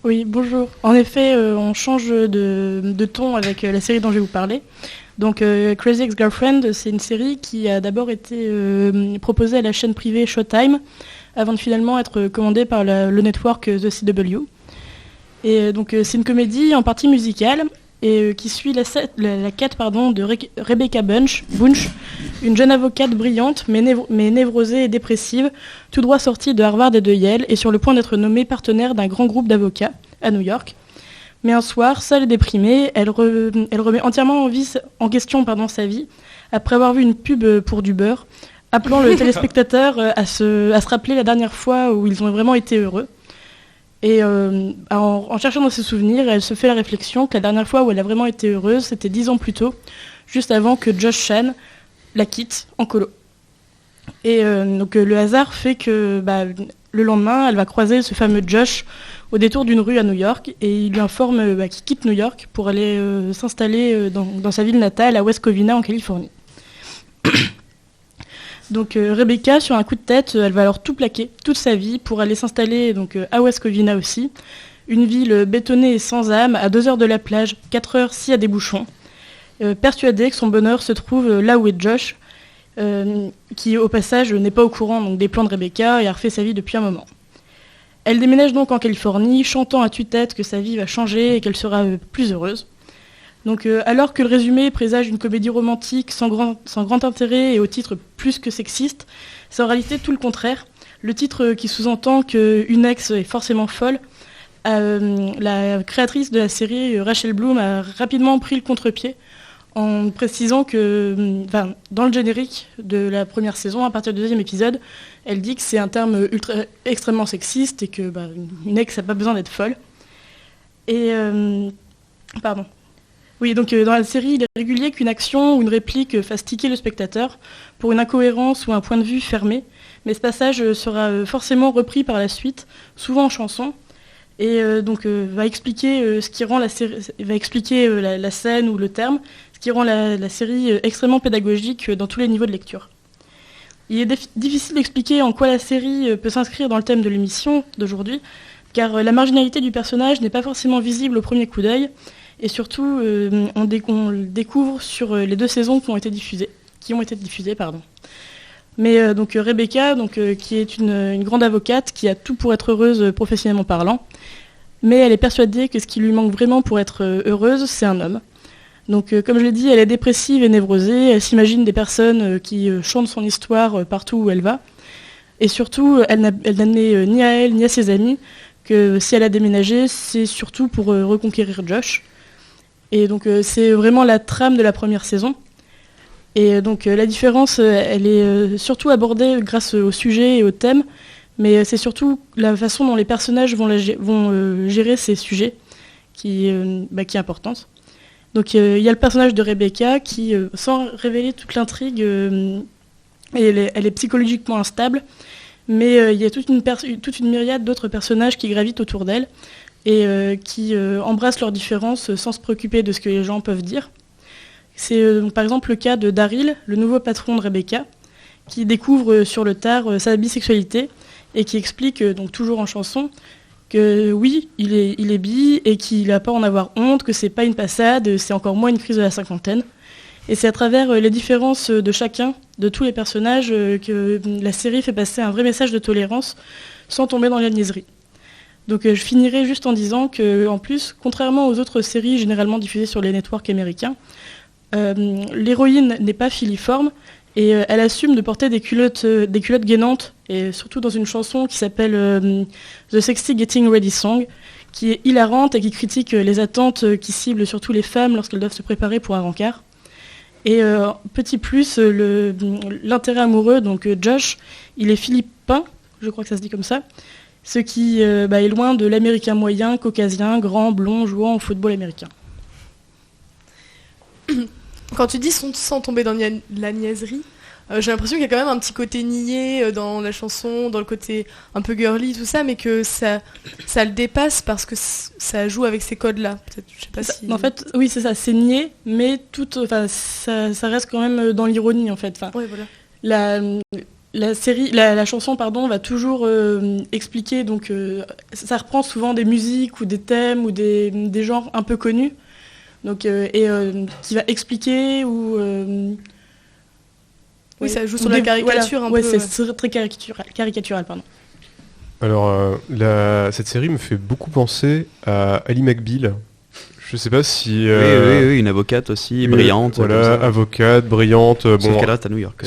Oui, bonjour. En effet, on change de ton avec la série dont je vais vous parler. Donc Crazy Ex-Girlfriend, c'est une série qui a d'abord été proposée à la chaîne privée Showtime avant de finalement être commandée par le network The CW. Et donc c'est une comédie en partie musicale et qui suit la quête de Rebecca Bunch, une jeune avocate brillante mais névrosée et dépressive, tout droit sortie de Harvard et de Yale et sur le point d'être nommée partenaire d'un grand groupe d'avocats à New York. Mais un soir, seule et déprimée, elle remet entièrement en question sa vie après avoir vu une pub pour du beurre, appelant le téléspectateur à se rappeler la dernière fois où ils ont vraiment été heureux. Et en cherchant dans ses souvenirs, elle se fait la réflexion que la dernière fois où elle a vraiment été heureuse, c'était 10 ans plus tôt, juste avant que Josh Chan la quitte en colo. Et donc le hasard fait que le lendemain, elle va croiser ce fameux Josh au détour d'une rue à New York et il lui informe qu'il quitte New York pour aller s'installer dans sa ville natale à West Covina en Californie. Donc Rebecca, sur un coup de tête, elle va alors tout plaquer, toute sa vie, pour aller s'installer à West Covina aussi. Une ville bétonnée et sans âme, à 2 heures de la plage, 4 heures s'il y a des bouchons. Persuadée que son bonheur se trouve là où est Josh, qui au passage n'est pas au courant des plans de Rebecca et a refait sa vie depuis un moment. Elle déménage donc en Californie, chantant à tue-tête que sa vie va changer et qu'elle sera plus heureuse. Donc, alors que le résumé présage une comédie romantique sans grand intérêt et au titre plus que sexiste, c'est en réalité tout le contraire. Le titre qui sous-entend qu'une ex est forcément folle, la créatrice de la série, Rachel Bloom, a rapidement pris le contre-pied en précisant que, dans le générique de la première saison, à partir du 2e épisode, elle dit que c'est un terme extrêmement sexiste et que une ex n'a pas besoin d'être folle. Et Oui, donc dans la série, il est régulier qu'une action ou une réplique fasse tiquer le spectateur pour une incohérence ou un point de vue fermé, mais ce passage sera forcément repris par la suite, souvent en chanson, et va expliquer ce qui rend la scène ou le terme, ce qui rend la série extrêmement pédagogique dans tous les niveaux de lecture. Il est difficile d'expliquer en quoi la série peut s'inscrire dans le thème de l'émission d'aujourd'hui, car la marginalité du personnage n'est pas forcément visible au premier coup d'œil, et surtout, on le découvre sur les 2 saisons qui ont été diffusées. Mais Rebecca, qui est une grande avocate, qui a tout pour être heureuse professionnellement parlant, mais elle est persuadée que ce qui lui manque vraiment pour être heureuse, c'est un homme. Donc, comme je l'ai dit, elle est dépressive et névrosée, elle s'imagine des personnes qui chantent son histoire partout où elle va. Et surtout, elle n'a ni à elle ni à ses amis que si elle a déménagé, c'est surtout pour reconquérir Josh. Et donc c'est vraiment la trame de la première saison. Et donc la différence, elle est surtout abordée grâce au sujet et au thème, mais c'est surtout la façon dont les personnages vont gérer ces sujets qui est importante. Donc il y a le personnage de Rebecca qui, sans révéler toute l'intrigue, elle est psychologiquement instable, mais il y a toute une myriade d'autres personnages qui gravitent autour d'elle et qui embrassent leurs différences sans se préoccuper de ce que les gens peuvent dire. C'est par exemple le cas de Daryl, le nouveau patron de Rebecca, qui découvre sur le tard sa bisexualité et qui explique, donc toujours en chanson, que oui, il est bi et qu'il n'a pas à en avoir honte, que c'est pas une passade, c'est encore moins une crise de la cinquantaine. Et c'est à travers les différences de chacun, de tous les personnages, que la série fait passer un vrai message de tolérance sans tomber dans la niaiserie. Donc je finirai juste en disant que, en plus, contrairement aux autres séries généralement diffusées sur les networks américains, l'héroïne n'est pas filiforme et elle assume de porter des culottes gainantes, et surtout dans une chanson qui s'appelle The Sexy Getting Ready Song, qui est hilarante et qui critique les attentes qui ciblent surtout les femmes lorsqu'elles doivent se préparer pour un rencard. Et petit plus, l'intérêt amoureux, donc Josh, il est philippin, je crois que ça se dit comme ça, ce qui est loin de l'américain moyen, caucasien, grand, blond, jouant au football américain. Quand tu dis sans tomber dans la niaiserie, j'ai l'impression qu'il y a quand même un petit côté niais dans la chanson, dans le côté un peu girly, tout ça, mais que ça le dépasse parce que ça joue avec ces codes-là. Peut-être, je sais pas si... En fait, oui, c'est ça, c'est niais, mais ça reste quand même dans l'ironie, en fait. Ouais, voilà. La chanson, va toujours expliquer, donc ça reprend souvent des musiques ou des thèmes ou des genres un peu connus. Donc, qui va expliquer ou... oui, ça joue sur la caricature un peu. C'est très caricatural, pardon. Alors, cette série me fait beaucoup penser à Ally McBeal. Je sais pas si... Oui, une avocate aussi, brillante. Voilà, avocate, brillante. Sauf qu'elle reste à New York.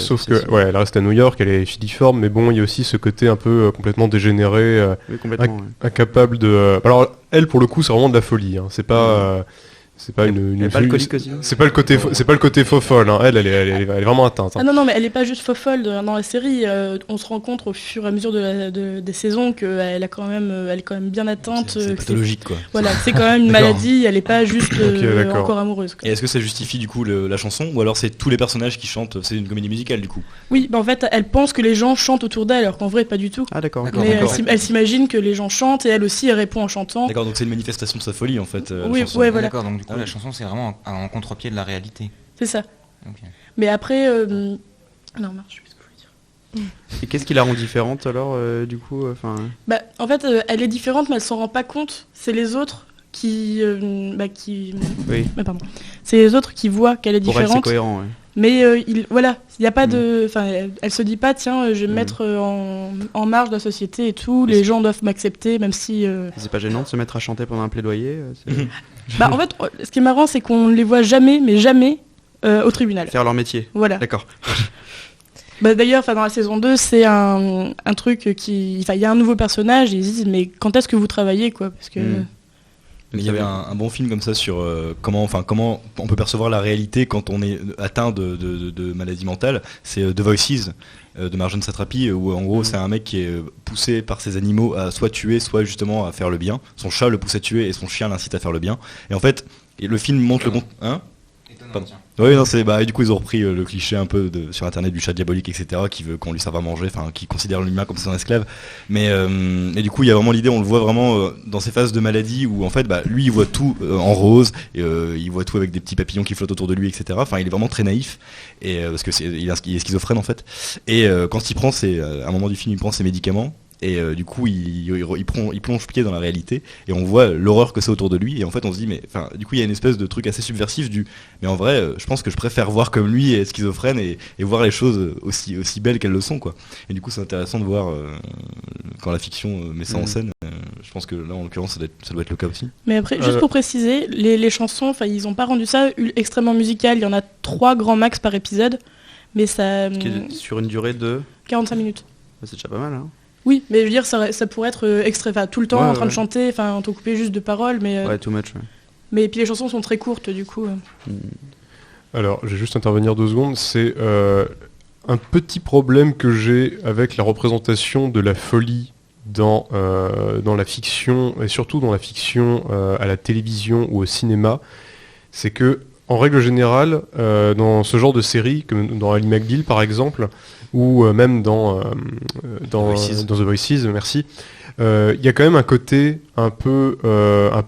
Elle reste à New York, elle est filiforme, mais bon, il y a aussi ce côté un peu complètement dégénéré, incapable de... Alors, elle, pour le coup, c'est vraiment de la folie. Hein. C'est pas... C'est pas c'est pas le côté faux folle, hein. Elle est vraiment atteinte. Hein. Ah non, mais elle est pas juste faux folle dans la série. On se rend compte au fur et à mesure des saisons qu'elle est quand même bien atteinte. C'est pathologique, quoi. Voilà, c'est quand même une maladie. Elle est pas juste encore amoureuse. Quoi. Et est-ce que ça justifie du coup la chanson, ou alors c'est tous les personnages qui chantent? C'est une comédie musicale du coup? Oui, en fait, elle pense que les gens chantent autour d'elle, alors qu'en vrai, pas du tout. Ah d'accord. Mais elle s'imagine que les gens chantent et elle aussi, elle répond en chantant. D'accord, donc c'est une manifestation de sa folie en fait. Oui, ouais, voilà. D'accord, donc du coup la chanson c'est vraiment en contre-pied de la réalité. C'est ça. Okay. Mais après, non, marche, je sais plus ce que je veux dire. Et qu'est-ce qui la rend différente alors, du coup En fait, elle est différente, mais elle s'en rend pas compte. C'est les autres qui... Oui. Mais pardon. C'est les autres qui voient qu'elle est différente. Pour elle, c'est cohérent, ouais. Mais il n'y a pas de... Enfin, elle se dit pas, tiens, je vais me mettre en marge de la société et tout, les gens doivent m'accepter, même si... C'est pas gênant de se mettre à chanter pendant un plaidoyer En fait, ce qui est marrant, c'est qu'on ne les voit jamais, mais jamais au tribunal. Faire leur métier. Voilà. D'accord. D'ailleurs, dans la saison 2, c'est un truc qui... il y a un nouveau personnage, et ils disent, mais quand est-ce que vous travaillez, quoi? Parce que... Mais il y avait un bon film comme ça sur comment on peut percevoir la réalité quand on est atteint de maladie mentale. C'est The Voices de Marjane Satrapi, où en gros c'est un mec qui est poussé par ses animaux à soit tuer, soit justement à faire le bien. Son chat le pousse à tuer et son chien l'incite à faire le bien. Et en fait, le film montre le oui, non, du coup ils ont repris le cliché un peu sur internet du chat diabolique, etc., qui veut qu'on lui serve à manger, qui considère l'humain comme son esclave. Mais et du coup il y a vraiment l'idée, on le voit vraiment dans ces phases de maladie où en fait lui il voit tout en rose, et il voit tout avec des petits papillons qui flottent autour de lui, etc. Enfin il est vraiment très naïf, et parce que il est schizophrène en fait. Et quand il prend à un moment du film il prend ses médicaments. Et du coup, il plonge pied dans la réalité et on voit l'horreur que c'est autour de lui. Et en fait, on se dit, du coup, il y a une espèce de truc assez subversif mais en vrai, je pense que je préfère voir comme lui être schizophrène et voir les choses aussi belles qu'elles le sont, quoi. Et du coup, c'est intéressant de voir quand la fiction met ça en scène. Je pense que là, en l'occurrence, ça doit être le cas aussi. Mais après, juste pour préciser, les chansons, ils n'ont pas rendu ça extrêmement musical. Il y en a 3 grands max par épisode, mais ça... Sur une durée de 45 minutes. C'est déjà pas mal, hein. Oui, mais je veux dire, ça pourrait être extrait, tout le temps Ouais, en train de ouais. chanter, entrecoupé juste de paroles, mais Ouais, too much, ouais. mais puis les chansons sont très courtes du coup. Alors, je vais juste intervenir 2 secondes. C'est un petit problème que j'ai avec la représentation de la folie dans la fiction, et surtout dans la fiction à la télévision ou au cinéma. C'est que, en règle générale, dans ce genre de série, comme dans Ali McBeal par exemple, ou même dans The Voices, merci, il y a quand même un côté un peu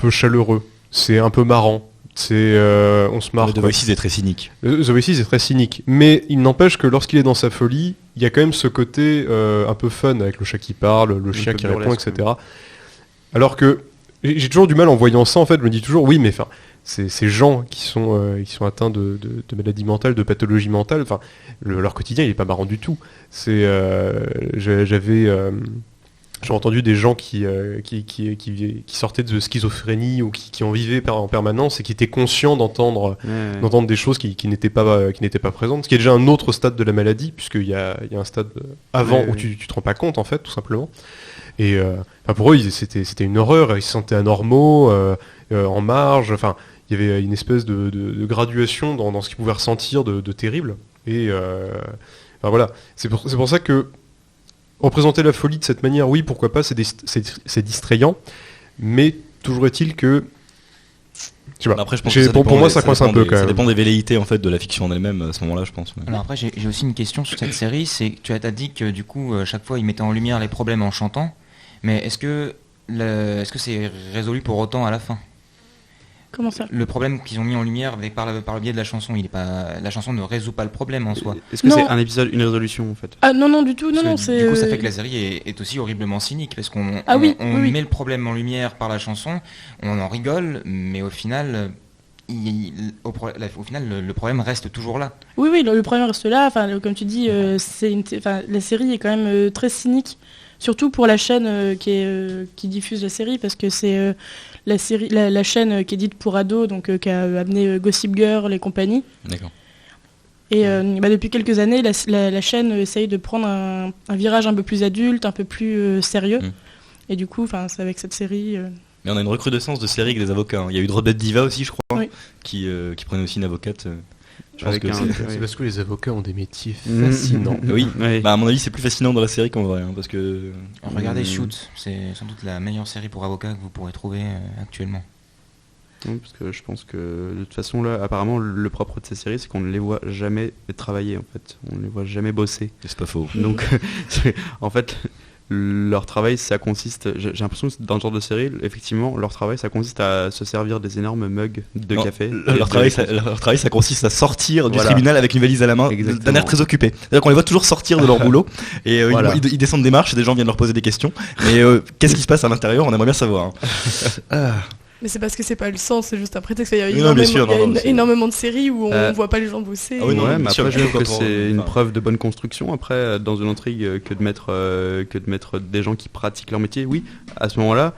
chaleureux. C'est un peu marrant. On se marre. The Voices est très cynique. The Voices est très cynique. Mais il n'empêche que lorsqu'il est dans sa folie, il y a quand même ce côté un peu fun avec le chat qui parle, le chien qui répond, etc. Alors que j'ai toujours du mal en voyant ça, en fait, je me dis toujours, oui, mais ces gens qui sont atteints de maladies mentales, de pathologies mentales, leur quotidien, il est pas marrant du tout. J'ai entendu des gens qui sortaient de schizophrénie ou qui en vivaient en permanence et qui étaient conscients d'entendre des choses qui n'étaient pas présentes. Ce qui est déjà un autre stade de la maladie, puisqu'il y a un stade avant où tu te rends pas compte, en fait, tout simplement. Et pour eux, c'était une horreur, ils se sentaient anormaux, en marge, il y avait une espèce de graduation dans ce qu'ils pouvaient ressentir de terrible. Et voilà, c'est pour ça que représenter la folie de cette manière, oui, pourquoi pas, c'est distrayant, mais toujours est-il que... Après, je pense que pour moi, ça coince un peu quand même. Ça dépend des velléités en fait de la fiction en elle-même à ce moment-là, je pense. Alors après, j'ai aussi une question sur cette série. C'est que tu as dit que du coup, chaque fois, ils mettaient en lumière les problèmes en chantant. Mais est-ce que c'est résolu pour autant à la fin ? Comment ça ? Le problème qu'ils ont mis en lumière par le biais de la chanson, la chanson ne résout pas le problème en soi. Est-ce que c'est un épisode, une résolution en fait ? Ah non, du tout, non, c'est... Du coup, ça fait que la série est aussi horriblement cynique, parce qu'on met le problème en lumière par la chanson, on en rigole, mais au final... au final, le problème reste toujours là. Oui, le problème reste là. Comme tu dis, la série est quand même très cynique, surtout pour la chaîne qui diffuse la série, parce que c'est la chaîne qui est dite pour ados, donc qui a amené Gossip Girl et compagnie. D'accord. Et depuis quelques années, la chaîne essaye de prendre un virage un peu plus adulte, un peu plus sérieux. Et du coup, c'est avec cette série... Mais on a une recrudescence de séries avec des avocats. Hein. Il y a eu Drop Dead Diva aussi, je crois, oui. qui prenait aussi une avocate. Je pense que c'est parce que les avocats ont des métiers fascinants. Oui, à mon avis, c'est plus fascinant dans la série qu'en vrai. Hein, parce que... Regardez Shoot, c'est sans doute la meilleure série pour avocats que vous pourrez trouver actuellement. Non, parce que je pense que de toute façon, là, apparemment, le propre de ces séries, c'est qu'on ne les voit jamais travailler, en fait. On ne les voit jamais bosser. C'est pas faux. Donc, en fait... Leur travail, ça consiste, j'ai l'impression que dans ce genre de série, effectivement, leur travail, ça consiste à se servir des énormes mugs de café. Leur travail, ça consiste à sortir du tribunal avec une valise à la main, d'un air très occupé. C'est-à-dire qu'on les voit toujours sortir de leur boulot, et ils descendent des marches, et des gens viennent leur poser des questions. Mais qu'est-ce qui se passe à l'intérieur ? On aimerait bien savoir. Mais c'est parce que c'est pas le sens, c'est juste un prétexte. Il y a énormément de séries où on voit pas les gens bosser. Ah oui, mais après je trouve que c'est une preuve de bonne construction après dans une intrigue que de mettre des gens qui pratiquent leur métier. Oui, à ce moment-là,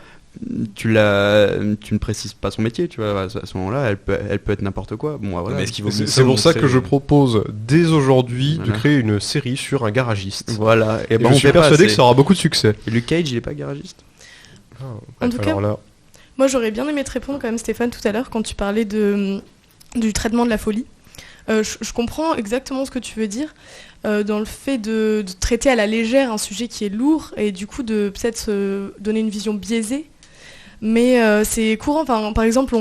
tu ne précises pas son métier, tu vois. À ce moment-là, elle peut être n'importe quoi. Bon, voilà. C'est pour ça que je propose dès aujourd'hui de créer une série sur un garagiste. Voilà. Et je suis persuadé que ça aura beaucoup de succès. Et Luke Cage, il est pas garagiste. En tout cas. Moi, j'aurais bien aimé te répondre quand même, Stéphane, tout à l'heure, quand tu parlais du traitement de la folie. Je comprends exactement ce que tu veux dire, dans le fait de traiter à la légère un sujet qui est lourd, et du coup de peut-être se donner une vision biaisée. Mais c'est courant, par exemple,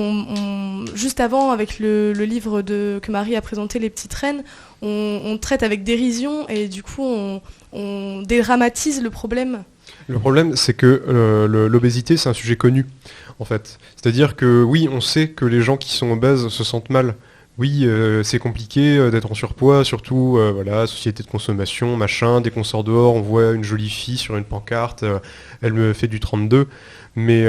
juste avant, avec le livre que Marie a présenté, Les Petites Reines, on traite avec dérision, et du coup, on dédramatise le problème. Le problème, c'est que l'obésité, c'est un sujet connu, en fait. C'est-à-dire que, oui, on sait que les gens qui sont obèses se sentent mal. Oui, c'est compliqué d'être en surpoids, surtout, société de consommation, machin. Dès qu'on sort dehors, on voit une jolie fille sur une pancarte, elle me fait du 32. Mais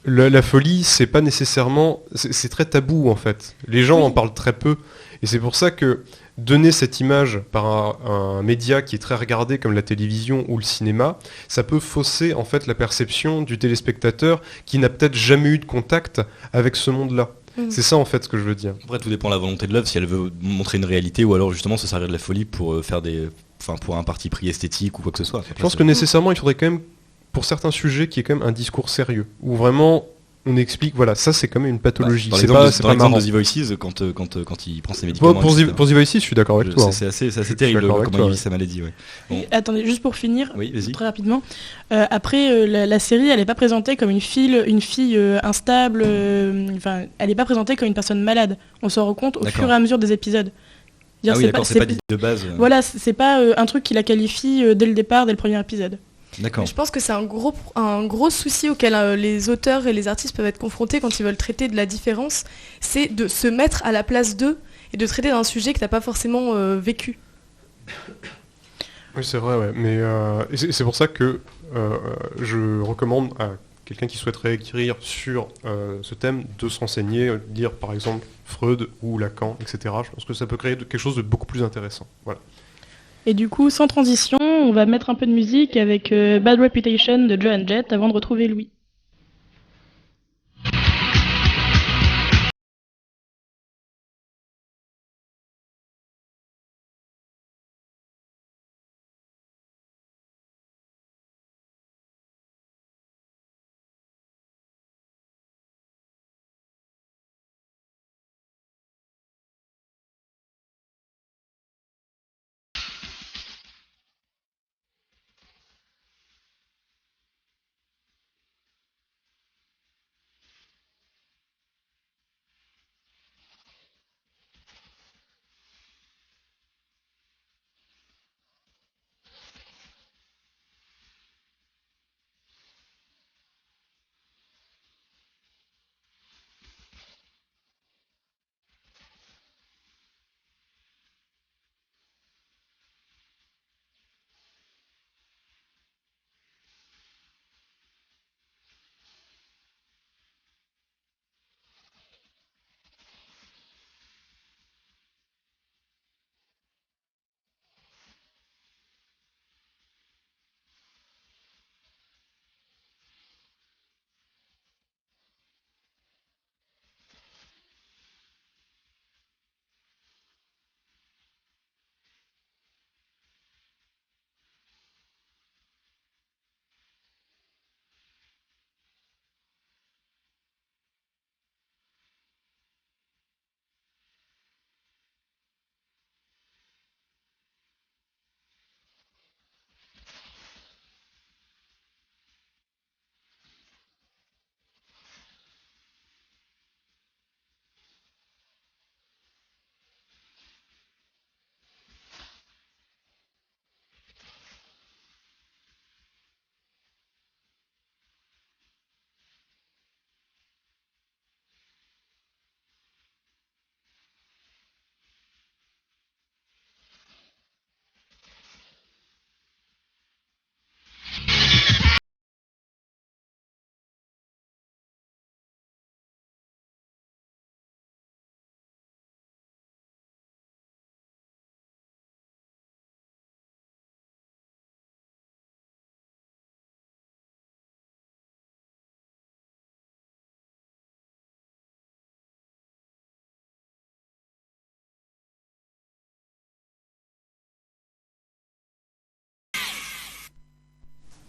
la folie, c'est pas nécessairement... C'est très tabou, en fait. Les gens en parlent très peu. Et c'est pour ça que donner cette image par un média qui est très regardé comme la télévision ou le cinéma, ça peut fausser en fait la perception du téléspectateur qui n'a peut-être jamais eu de contact avec ce monde-là. C'est ça en fait ce que je veux dire. Après tout dépend de la volonté de l'œuvre, si elle veut montrer une réalité ou alors justement se servir de la folie pour faire des pour un parti pris esthétique ou quoi que ce soit. Je pense que nécessairement, il faudrait quand même, pour certains sujets, qu'il y ait quand même un discours sérieux, où vraiment on explique, voilà, ça c'est quand même une pathologie. Dans C'est l'exemple pas de marrant. The Voices, quand il prend ses médicaments. Pour The Voices, je suis d'accord avec toi. C'est assez terrible comment il vit sa maladie. Ouais. Bon. Attendez, juste pour finir, oui, très rapidement. Après, la série, elle n'est pas présentée comme une fille instable. Elle n'est pas présentée comme une personne malade. On s'en rend compte au fur et à mesure des épisodes. Ah oui, d'accord, c'est pas dit de base. Voilà, c'est pas un truc qui la qualifie dès le départ, dès le premier épisode. D'accord. Je pense que c'est un gros souci auquel les auteurs et les artistes peuvent être confrontés quand ils veulent traiter de la différence, c'est de se mettre à la place d'eux et de traiter d'un sujet que t'as pas forcément vécu. Oui, c'est vrai, ouais. Mais c'est pour ça que je recommande à quelqu'un qui souhaiterait écrire sur ce thème de se renseigner, lire par exemple Freud ou Lacan, etc. Je pense que ça peut créer quelque chose de beaucoup plus intéressant. Voilà. Et du coup, sans transition, on va mettre un peu de musique avec Bad Reputation de Joan Jett avant de retrouver Louis.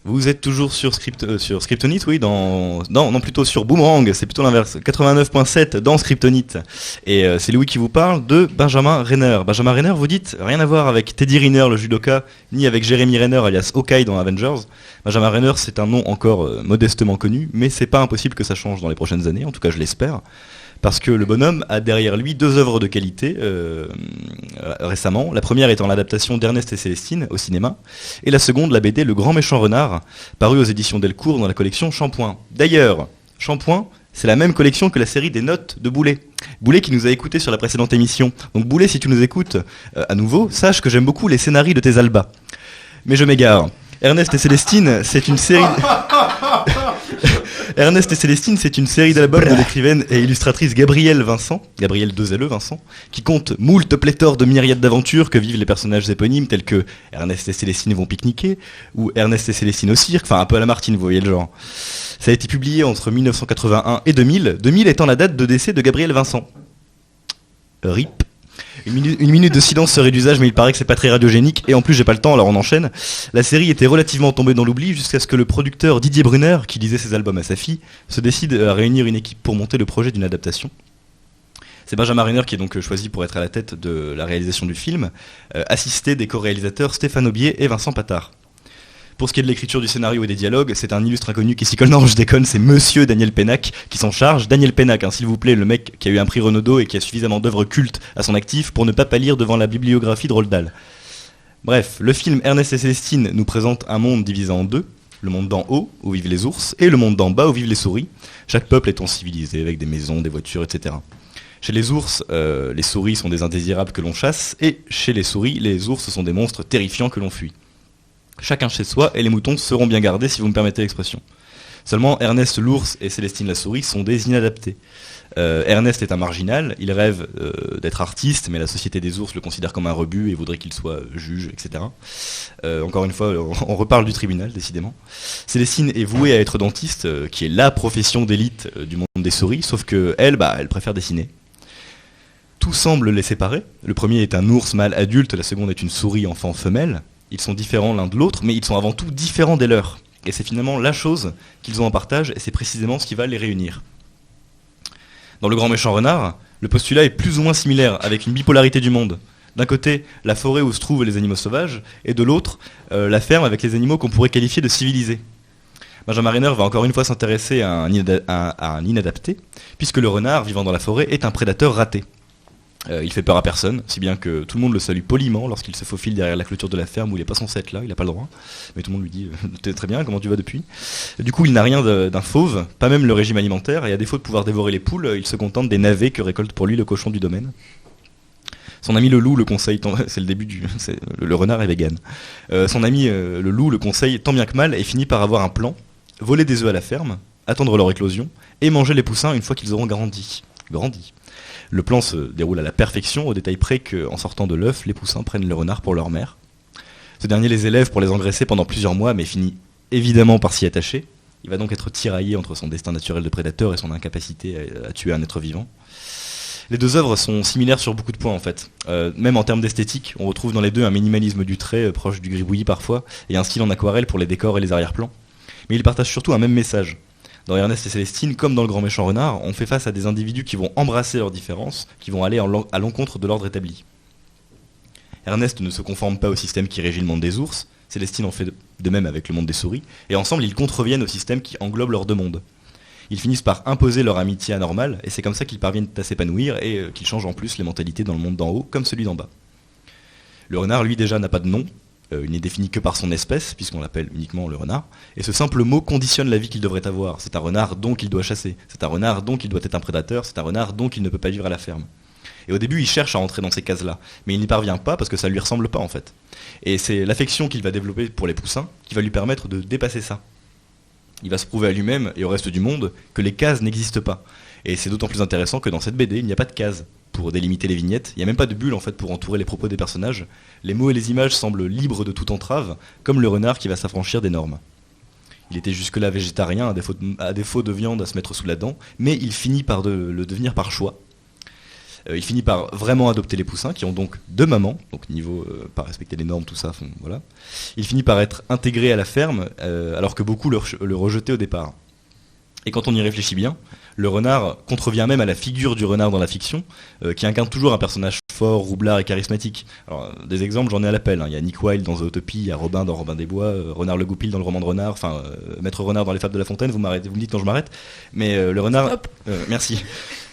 Vous êtes toujours sur Scriptonite, oui, non, plutôt sur Boomerang, c'est plutôt l'inverse, 89.7 dans Scriptonite. Et c'est Louis qui vous parle de Benjamin Renner. Benjamin Renner, vous dites, rien à voir avec Teddy Riner, le judoka, ni avec Jeremy Renner, alias Hawkeye dans Avengers. Benjamin Renner, c'est un nom encore modestement connu, mais c'est pas impossible que ça change dans les prochaines années, en tout cas je l'espère. Parce que le bonhomme a derrière lui 2 œuvres de qualité récemment. La première étant l'adaptation d'Ernest et Célestine au cinéma, et la seconde la BD Le Grand Méchant Renard, parue aux éditions Delcourt dans la collection Shampoing. D'ailleurs, Shampoing, c'est la même collection que la série des notes de Boulet. Boulet qui nous a écoutés sur la précédente émission. Donc Boulet, si tu nous écoutes à nouveau, sache que j'aime beaucoup les scénarios de tes albas. Mais je m'égare. Ernest et Célestine, c'est une série... Ernest et Célestine, c'est une série d'albums de l'écrivaine et illustratrice Gabrielle Vincent, Gabrielle 2LE Vincent, qui compte moult pléthores de myriades d'aventures que vivent les personnages éponymes tels que Ernest et Célestine vont pique-niquer, ou Ernest et Célestine au cirque, enfin un peu à la Martine, vous voyez le genre. Ça a été publié entre 1981 et 2000, 2000 étant la date de décès de Gabrielle Vincent. RIP. Une minute de silence serait d'usage, mais il paraît que c'est pas très radiogénique. Et en plus, j'ai pas le temps, alors on enchaîne. La série était relativement tombée dans l'oubli jusqu'à ce que le producteur Didier Brunner, qui lisait ses albums à sa fille, se décide à réunir une équipe pour monter le projet d'une adaptation. C'est Benjamin Renner qui est donc choisi pour être à la tête de la réalisation du film, assisté des co-réalisateurs Stéphane Aubier et Vincent Patard. Pour ce qui est de l'écriture du scénario et des dialogues, c'est un illustre inconnu qui s'y colle. Non, je déconne, c'est Monsieur Daniel Pénac qui s'en charge. Daniel Pénac, s'il vous plaît, le mec qui a eu un prix Renaudot et qui a suffisamment d'œuvres cultes à son actif pour ne pas pâlir devant la bibliographie de Roald Dahl. Bref, le film Ernest et Célestine nous présente un monde divisé en deux. Le monde d'en haut, où vivent les ours, et le monde d'en bas, où vivent les souris. Chaque peuple étant civilisé, avec des maisons, des voitures, etc. Chez les ours, les souris sont des indésirables que l'on chasse, et chez les souris, les ours sont des monstres terrifiants que l'on fuit. Chacun chez soi, et les moutons seront bien gardés si vous me permettez l'expression. Seulement, Ernest l'ours et Célestine la souris sont des inadaptés. Ernest est un marginal, il rêve d'être artiste, mais la société des ours le considère comme un rebut et voudrait qu'il soit juge, etc. Encore une fois, on reparle du tribunal, décidément. Célestine est vouée à être dentiste, qui est la profession d'élite du monde des souris, sauf que elle préfère dessiner. Tout semble les séparer. Le premier est un ours mâle adulte, la seconde est une souris enfant femelle. Ils sont différents l'un de l'autre, mais ils sont avant tout différents des leurs. Et c'est finalement la chose qu'ils ont en partage, et c'est précisément ce qui va les réunir. Dans Le Grand Méchant Renard, le postulat est plus ou moins similaire, avec une bipolarité du monde. D'un côté, la forêt où se trouvent les animaux sauvages, et de l'autre, la ferme avec les animaux qu'on pourrait qualifier de civilisés. Benjamin Renner va encore une fois s'intéresser à un inadapté, puisque le renard, vivant dans la forêt, est un prédateur raté. Il fait peur à personne, si bien que tout le monde le salue poliment lorsqu'il se faufile derrière la clôture de la ferme où il n'est pas censé être là, il n'a pas le droit. Mais tout le monde lui dit « très bien, comment tu vas depuis ?» Du coup, il n'a rien d'un fauve, pas même le régime alimentaire, et à défaut de pouvoir dévorer les poules, il se contente des navets que récolte pour lui le cochon du domaine. Son ami le loup le conseille, c'est le début le renard est vegan. Son ami le loup le conseille tant bien que mal et finit par avoir un plan, voler des œufs à la ferme, attendre leur éclosion, et manger les poussins une fois qu'ils auront grandi. Le plan se déroule à la perfection, au détail près qu'en sortant de l'œuf, les poussins prennent le renard pour leur mère. Ce dernier les élève pour les engraisser pendant plusieurs mois, mais finit évidemment par s'y attacher. Il va donc être tiraillé entre son destin naturel de prédateur et son incapacité à tuer un être vivant. Les deux œuvres sont similaires sur beaucoup de points en fait. Même en termes d'esthétique, on retrouve dans les deux un minimalisme du trait, proche du gribouillis parfois, et un style en aquarelle pour les décors et les arrière-plans. Mais ils partagent surtout un même message. Dans Ernest et Célestine, comme dans Le Grand Méchant Renard, on fait face à des individus qui vont embrasser leurs différences, qui vont aller à l'encontre de l'ordre établi. Ernest ne se conforme pas au système qui régit le monde des ours, Célestine en fait de même avec le monde des souris, et ensemble ils contreviennent au système qui englobe leurs deux mondes. Ils finissent par imposer leur amitié anormale, et c'est comme ça qu'ils parviennent à s'épanouir, et qu'ils changent en plus les mentalités dans le monde d'en haut, comme celui d'en bas. Le renard, lui, déjà n'a pas de nom. Il n'est défini que par son espèce, puisqu'on l'appelle uniquement le renard, et ce simple mot conditionne la vie qu'il devrait avoir. C'est un renard donc il doit chasser, c'est un renard donc il doit être un prédateur, c'est un renard donc il ne peut pas vivre à la ferme. Et au début il cherche à entrer dans ces cases-là, mais il n'y parvient pas parce que ça lui ressemble pas en fait. Et c'est l'affection qu'il va développer pour les poussins qui va lui permettre de dépasser ça. Il va se prouver à lui-même et au reste du monde que les cases n'existent pas. Et c'est d'autant plus intéressant que dans cette BD, il n'y a pas de cases pour délimiter les vignettes. Il n'y a même pas de bulle en fait pour entourer les propos des personnages. Les mots et les images semblent libres de toute entrave, comme le renard qui va s'affranchir des normes. Il était jusque-là végétarien, à défaut de viande à se mettre sous la dent, mais il finit par le devenir par choix. Il finit par vraiment adopter les poussins, qui ont donc deux mamans, donc niveau pas respecter les normes, tout ça, voilà. Il finit par être intégré à la ferme, alors que beaucoup le rejetaient au départ. Et quand on y réfléchit bien, le renard contrevient même à la figure du renard dans la fiction, qui incarne toujours un personnage fort, roublard et charismatique. Alors, des exemples, j'en ai à l'appel. Il y a Nick Wilde dans Zootopie, il y a Robin dans Robin des Bois, Renard le Goupil dans le roman de Renard, enfin, Maître Renard dans Les Fables de La Fontaine, vous me dites quand je m'arrête. Mais le renard... merci.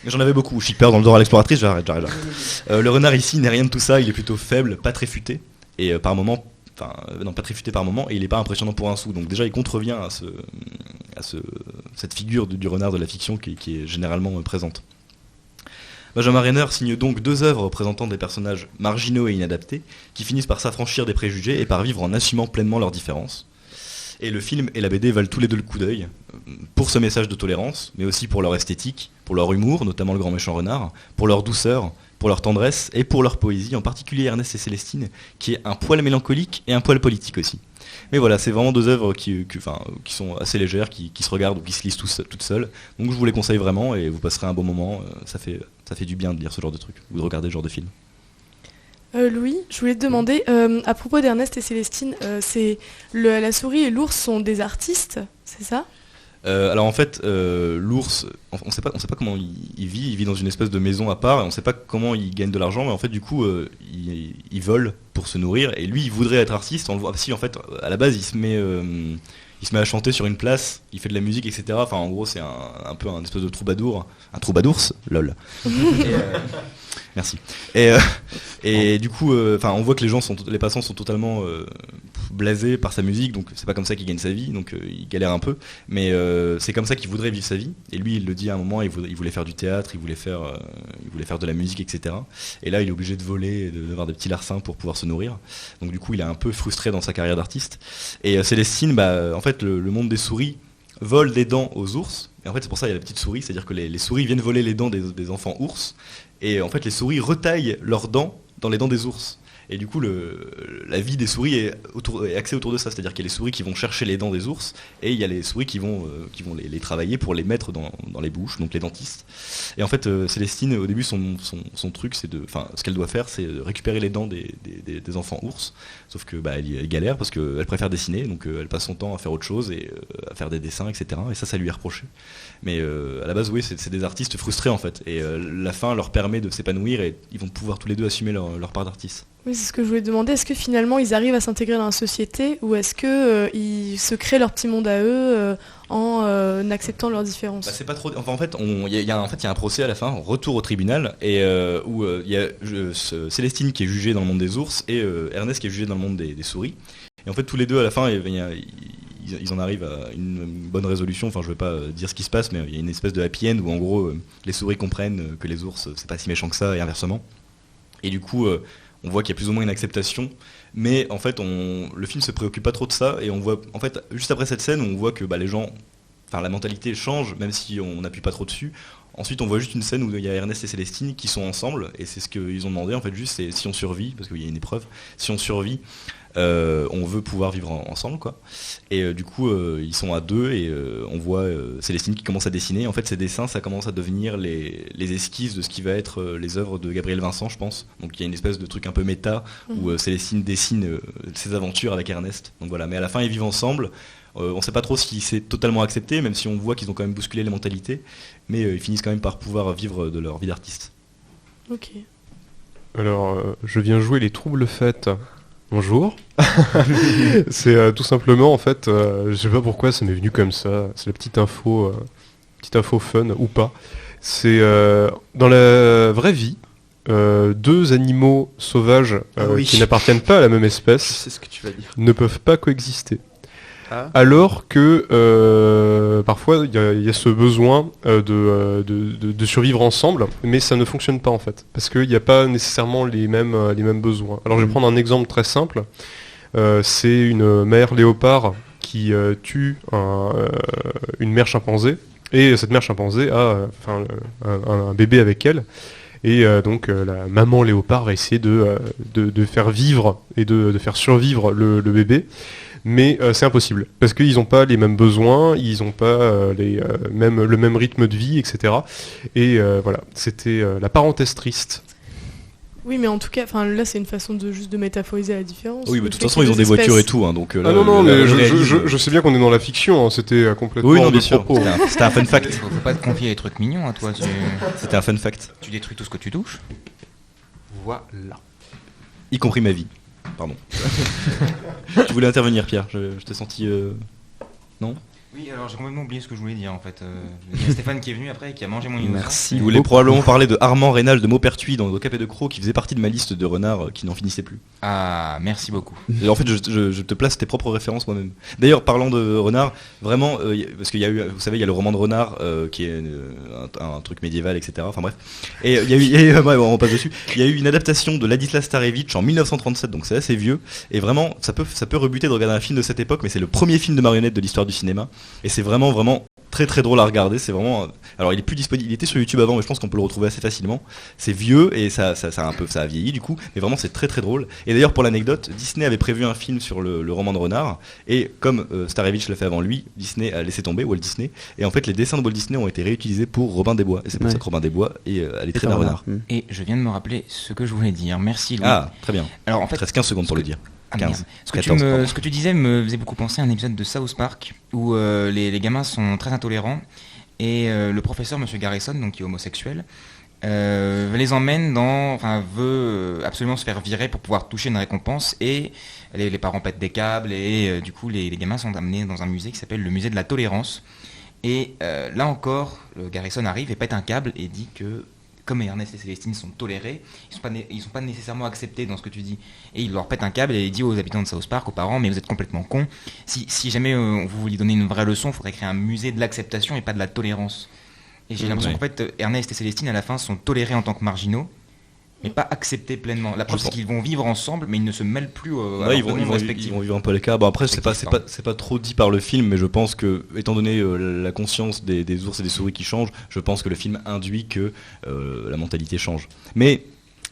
J'en avais beaucoup. Shipper dans le Dora l'exploratrice, j'arrête. Le renard ici n'est rien de tout ça, il est plutôt faible, pas très futé, et par moments... pas très futé par moment, et il n'est pas impressionnant pour un sou. Donc déjà il contrevient à cette figure du renard de la fiction qui est généralement présente. Benjamin Renner signe donc deux œuvres représentant des personnages marginaux et inadaptés qui finissent par s'affranchir des préjugés et par vivre en assumant pleinement leurs différences. Et le film et la BD valent tous les deux le coup d'œil pour ce message de tolérance, mais aussi pour leur esthétique, pour leur humour, notamment Le Grand Méchant Renard, pour leur douceur, pour leur tendresse et pour leur poésie, en particulier Ernest et Célestine, qui est un poil mélancolique et un poil politique aussi. Mais voilà, c'est vraiment deux œuvres qui sont assez légères, qui se regardent ou qui se lisent toutes seules. Donc je vous les conseille vraiment et vous passerez un bon moment. Ça fait du bien de lire ce genre de truc ou de regarder ce genre de film. Louis, je voulais te demander, à propos d'Ernest et Célestine, la souris et l'ours sont des artistes, c'est ça ? Alors en fait, l'ours, on sait pas comment il vit dans une espèce de maison à part, et on sait pas comment il gagne de l'argent, mais en fait du coup il vole pour se nourrir, et lui il voudrait être artiste, on le voit, si en fait à la base il se met à chanter sur une place, il fait de la musique, etc. Enfin en gros c'est un peu un espèce de troubadour, un troubadours, lol. Merci. Et du coup, on voit que les passants sont totalement blasés par sa musique, donc c'est pas comme ça qu'il gagne sa vie, donc il galère un peu, mais c'est comme ça qu'il voudrait vivre sa vie. Et lui, il le dit à un moment, il voulait faire du théâtre, il voulait faire de la musique, etc. Et là, il est obligé de voler, d'avoir des petits larcins pour pouvoir se nourrir. Donc du coup, il est un peu frustré dans sa carrière d'artiste. Et Célestine, en fait, le monde des souris vole des dents aux ours. Et en fait, c'est pour ça qu'il y a la petite souris, c'est-à-dire que les souris viennent voler les dents des enfants ours. Et en fait, les souris retaillent leurs dents dans les dents des ours. Et du coup, la vie des souris est axée autour de ça. C'est-à-dire qu'il y a les souris qui vont chercher les dents des ours, et il y a les souris qui vont les travailler pour les mettre dans les bouches, donc les dentistes. Et en fait, Célestine, au début, son truc, ce qu'elle doit faire, c'est récupérer les dents des enfants ours. Sauf que elle galère parce qu'elle préfère dessiner, donc elle passe son temps à faire autre chose et à faire des dessins, etc. Et ça lui est reproché. Mais à la base, oui, c'est des artistes frustrés en fait. Et la fin leur permet de s'épanouir et ils vont pouvoir tous les deux assumer leur part d'artiste. Oui, c'est ce que je voulais demander. Est-ce que finalement ils arrivent à s'intégrer dans la société, ou est-ce que ils se créent leur petit monde à eux en acceptant leurs différences ? C'est pas trop. Enfin, en fait, il y a un procès à la fin, retour au tribunal, et où il y a Célestine qui est jugée dans le monde des ours et Ernest qui est jugé dans le monde des souris. Et en fait, tous les deux à la fin, ils en arrivent à une bonne résolution. Enfin, je vais pas dire ce qui se passe, mais il y a une espèce de happy end où en gros les souris comprennent que les ours c'est pas si méchant que ça et inversement. Et du coup, on voit qu'il y a plus ou moins une acceptation, mais en fait, le film se préoccupe pas trop de ça, et on voit, en fait, juste après cette scène, on voit que les gens, la mentalité change, même si on n'appuie pas trop dessus. Ensuite, on voit juste une scène où il y a Ernest et Célestine qui sont ensemble, et c'est ce qu'ils ont demandé, en fait, juste, c'est si on survit, parce qu'il y a une épreuve, si on survit, on veut pouvoir vivre ensemble, quoi. Et du coup, ils sont à deux, et on voit Célestine qui commence à dessiner. En fait, ces dessins, ça commence à devenir les esquisses de ce qui va être les œuvres de Gabriel Vincent, je pense. Donc il y a une espèce de truc un peu méta où Célestine dessine ses aventures avec Ernest. Donc voilà. Mais à la fin, ils vivent ensemble. On ne sait pas trop si c'est totalement accepté, même si on voit qu'ils ont quand même bousculé les mentalités. Mais ils finissent quand même par pouvoir vivre de leur vie d'artiste. Ok. Alors, je viens jouer les troubles fêtes. Bonjour. C'est tout simplement, en fait, je sais pas pourquoi ça m'est venu comme ça. C'est la petite info fun ou pas. C'est dans la vraie vie, deux animaux sauvages qui n'appartiennent pas à la même espèce Je sais ce que tu vas dire. ne peuvent pas coexister. Alors que parfois il y a ce besoin de survivre ensemble, mais ça ne fonctionne pas en fait, parce qu'il n'y a pas nécessairement les mêmes besoins. Alors je vais prendre un exemple très simple. C'est une mère léopard qui tue une mère chimpanzé, et cette mère chimpanzé a un bébé avec elle. Et donc la maman léopard va essayer de faire vivre et de faire survivre le bébé. Mais c'est impossible, parce qu'ils n'ont pas les mêmes besoins, ils n'ont pas le même rythme de vie, etc. Et voilà, c'était la parenthèse triste. Oui, mais en tout cas, là, c'est une façon de métaphoriser la différence. Oui, mais de toute façon, ils ont des voitures et tout, hein, donc. Mais je sais bien qu'on est dans la fiction, hein, c'était complètement. Oui, non, bien sûr. C'était un fun fact. Faut pas te confier les trucs mignons, à toi. C'était un fun fact. Tu détruis tout ce que tu touches. Voilà. Y compris ma vie. Pardon. Tu voulais intervenir, Pierre, je t'ai senti... Non ? Oui, alors j'ai complètement oublié ce que je voulais dire en fait. Il y a Stéphane qui est venu après et qui a mangé mon innocence. Merci. Vous voulez probablement parler de Armand Rénal de Maupertuis dans Cap et de Croc, qui faisait partie de ma liste de renards qui n'en finissait plus. Ah, merci beaucoup. Et en fait, je te place tes propres références moi-même. D'ailleurs, parlant de renards, vraiment, parce qu'il y a eu, vous savez, il y a le roman de renard qui est un truc médiéval, etc. Enfin bref. Et il y a eu, on passe dessus. Il y a eu une adaptation de Ladislas Starevich en 1937, donc c'est assez vieux. Et vraiment, ça peut rebuter de regarder un film de cette époque, mais c'est le premier film de marionnette de l'histoire du cinéma. Et c'est vraiment très très drôle à regarder. C'est vraiment. Alors il est plus disponible. Il était sur YouTube avant, mais je pense qu'on peut le retrouver assez facilement. C'est vieux et ça a vieilli du coup, mais vraiment c'est très très drôle. Et d'ailleurs pour l'anecdote, Disney avait prévu un film sur le roman de Renard et comme Starevich l'a fait avant lui, Disney a laissé tomber, Walt Disney. Et en fait les dessins de Walt Disney ont été réutilisés pour Robin des Bois. Et c'est pour ça que Robin des Bois est allé traîner un renard. Et je viens de me rappeler ce que je voulais dire. Merci Louis. Ah très bien. Alors en fait, 15 secondes pour le dire. 15. Ce que tu disais me faisait beaucoup penser à un épisode de South Park où les gamins sont très intolérants et le professeur Monsieur Garrison, donc qui est homosexuel, les emmène veut absolument se faire virer pour pouvoir toucher une récompense et les parents pètent des câbles et du coup les gamins sont amenés dans un musée qui s'appelle le musée de la tolérance et là encore le Garrison arrive et pète un câble et dit que comme Ernest et Célestine sont tolérés, ils sont pas nécessairement acceptés dans ce que tu dis. Et il leur pète un câble et il dit aux habitants de South Park, aux parents, mais vous êtes complètement cons. Si jamais vous voulez donner une vraie leçon, il faudrait créer un musée de l'acceptation et pas de la tolérance. Et j'ai l'impression qu'en fait, Ernest et Célestine, à la fin, sont tolérés en tant que marginaux, mais pas acceptés pleinement. La preuve, c'est qu'ils vont vivre ensemble, mais ils ne se mêlent plus à ils vont vivre un peu à l'écart. Bon, après, c'est pas trop dit par le film, mais je pense que, étant donné la conscience des ours et des souris qui changent, je pense que le film induit que la mentalité change. Mais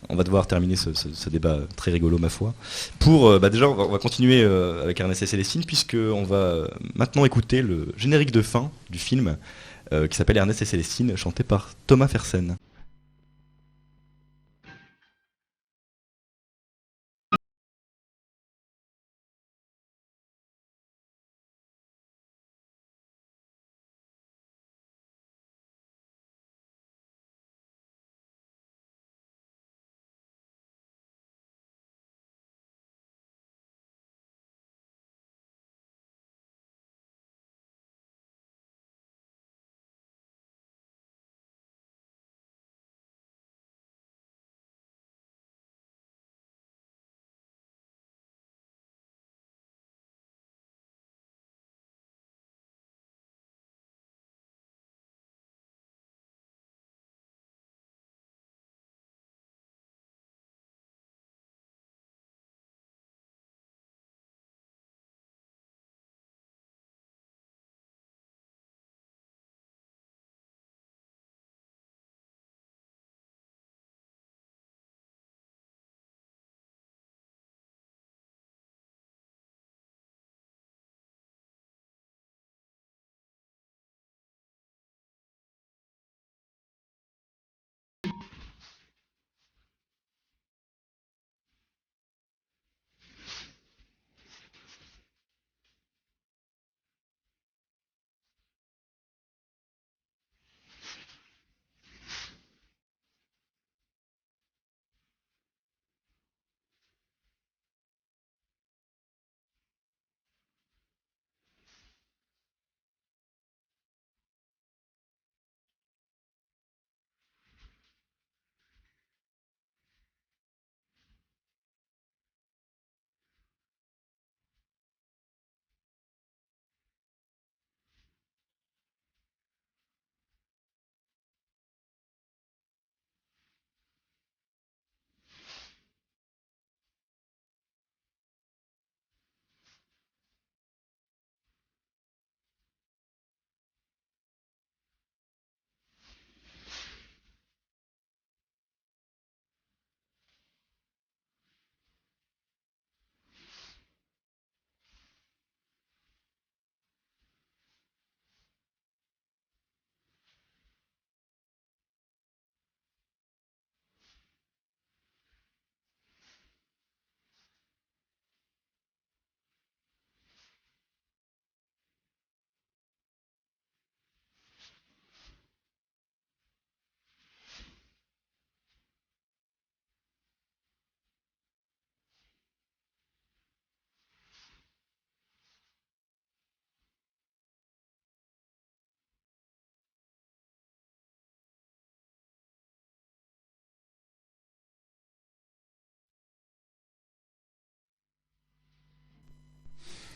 on va devoir terminer ce débat très rigolo, ma foi. Pour déjà, on va continuer avec Ernest et Célestine, puisqu'on va maintenant écouter le générique de fin du film qui s'appelle Ernest et Célestine, chanté par Thomas Fersen.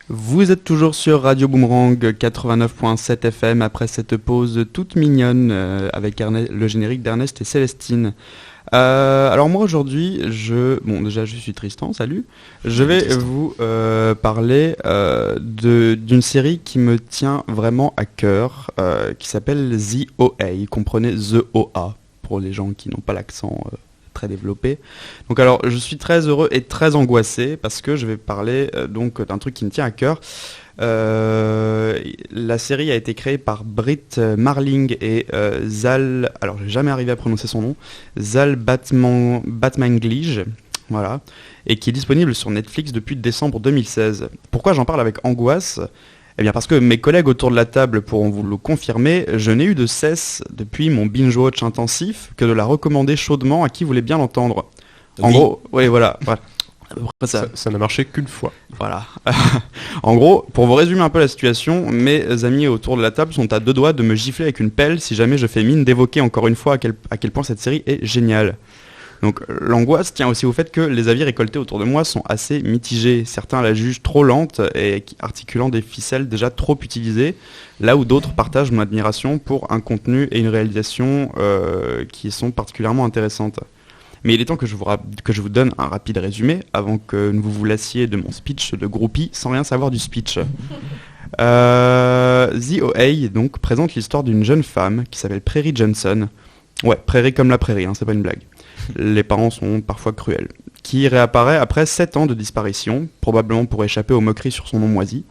Vous êtes toujours sur Radio Boomerang 89.7 FM après cette pause toute mignonne avec le générique d'Ernest et Célestine. Alors moi aujourd'hui, déjà je suis Tristan, salut. Je vais vous parler d'une série qui me tient vraiment à cœur, qui s'appelle The OA, comprenez The OA pour les gens qui n'ont pas l'accent très développé. Donc alors je suis très heureux et très angoissé parce que je vais parler donc d'un truc qui me tient à cœur. La série a été créée par Britt Marling et Zal, alors j'ai jamais arrivé à prononcer son nom, Zal Batmanglij, voilà, et qui est disponible sur Netflix depuis décembre 2016. Pourquoi j'en parle avec angoisse ? Eh bien parce que mes collègues autour de la table pourront vous le confirmer, je n'ai eu de cesse depuis mon binge-watch intensif que de la recommander chaudement à qui voulait bien l'entendre. En gros, oui voilà. Ça n'a marché qu'une fois. Voilà. En gros, pour vous résumer un peu la situation, mes amis autour de la table sont à deux doigts de me gifler avec une pelle si jamais je fais mine d'évoquer encore une fois à quel point cette série est géniale. Donc l'angoisse tient aussi au fait que les avis récoltés autour de moi sont assez mitigés. Certains la jugent trop lente et articulant des ficelles déjà trop utilisées, là où d'autres partagent mon admiration pour un contenu et une réalisation qui sont particulièrement intéressantes. Mais il est temps que je vous donne un rapide résumé avant que vous vous lassiez de mon speech de groupie sans rien savoir du speech. The OA donc présente l'histoire d'une jeune femme qui s'appelle Prairie Johnson. Ouais, Prairie comme la prairie, hein, c'est pas une blague. Les parents sont parfois cruels. Qui réapparaît après 7 ans de disparition, probablement pour échapper aux moqueries sur son nom moisi.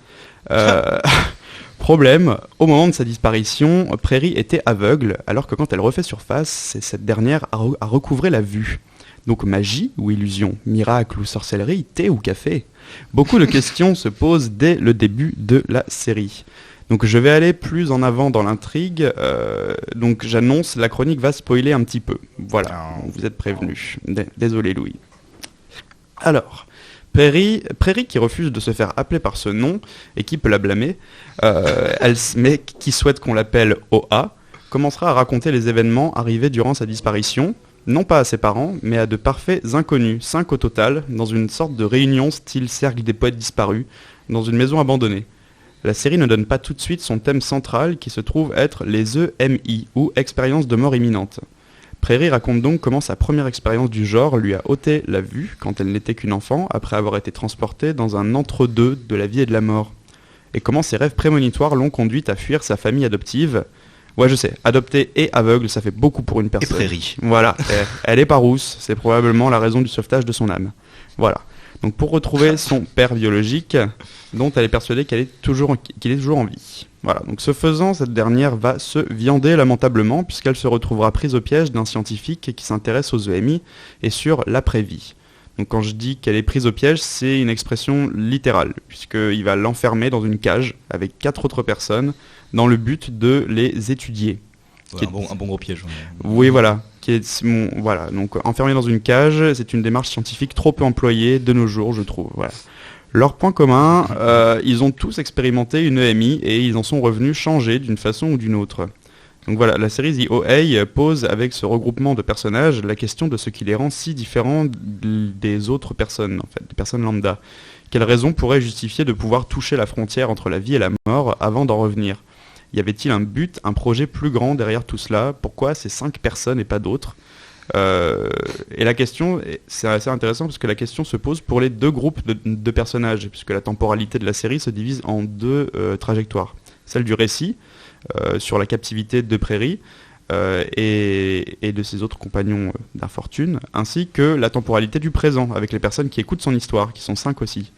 Problème, au moment de sa disparition, Prairie était aveugle, alors que quand elle refait surface, c'est cette dernière a recouvré la vue. Donc magie ou illusion, miracle ou sorcellerie, thé ou café ? Beaucoup de questions se posent dès le début de la série. Donc je vais aller plus en avant dans l'intrigue, donc j'annonce, la chronique va spoiler un petit peu. Voilà, vous êtes prévenus. Désolé Louis. Alors, Prairie qui refuse de se faire appeler par ce nom, et qui peut la blâmer, mais qui souhaite qu'on l'appelle OA, commencera à raconter les événements arrivés durant sa disparition, non pas à ses parents, mais à de parfaits inconnus, 5 au total, dans une sorte de réunion style cercle des poètes disparus, dans une maison abandonnée. La série ne donne pas tout de suite son thème central qui se trouve être les EMI, ou expériences de mort imminente. Prairie raconte donc comment sa première expérience du genre lui a ôté la vue quand elle n'était qu'une enfant, après avoir été transportée dans un entre-deux de la vie et de la mort. Et comment ses rêves prémonitoires l'ont conduite à fuir sa famille adoptive. Ouais, je sais, adoptée et aveugle, ça fait beaucoup pour une personne. Et Prairie. Voilà, elle est pas rousse, c'est probablement la raison du sauvetage de son âme. Voilà. Donc pour retrouver son père biologique, dont elle est persuadée qu'il est toujours en vie. Voilà, donc ce faisant, cette dernière va se viander lamentablement, puisqu'elle se retrouvera prise au piège d'un scientifique qui s'intéresse aux EMI et sur l'après-vie. Donc quand je dis qu'elle est prise au piège, c'est une expression littérale, puisqu'il va l'enfermer dans une cage avec 4 autres personnes, dans le but de les étudier. Ouais, un bon gros piège. Oui, voilà. Voilà, donc enfermé dans une cage, c'est une démarche scientifique trop peu employée de nos jours, je trouve. Voilà. Leur point commun, ils ont tous expérimenté une EMI et ils en sont revenus changés d'une façon ou d'une autre. Donc voilà, la série The OA pose avec ce regroupement de personnages la question de ce qui les rend si différents des autres personnes, en fait, des personnes lambda. Quelle raison pourrait justifier de pouvoir toucher la frontière entre la vie et la mort avant d'en revenir ? Y avait-il un but, un projet plus grand derrière tout cela ? Pourquoi ces 5 personnes et pas d'autres ? Et la question, c'est assez intéressant parce que la question se pose pour les 2 groupes de personnages, puisque la temporalité de la série se divise en 2 trajectoires. Celle du récit, sur la captivité de Prairie, et de ses autres compagnons d'infortune, ainsi que la temporalité du présent, avec les personnes qui écoutent son histoire, qui sont 5 aussi.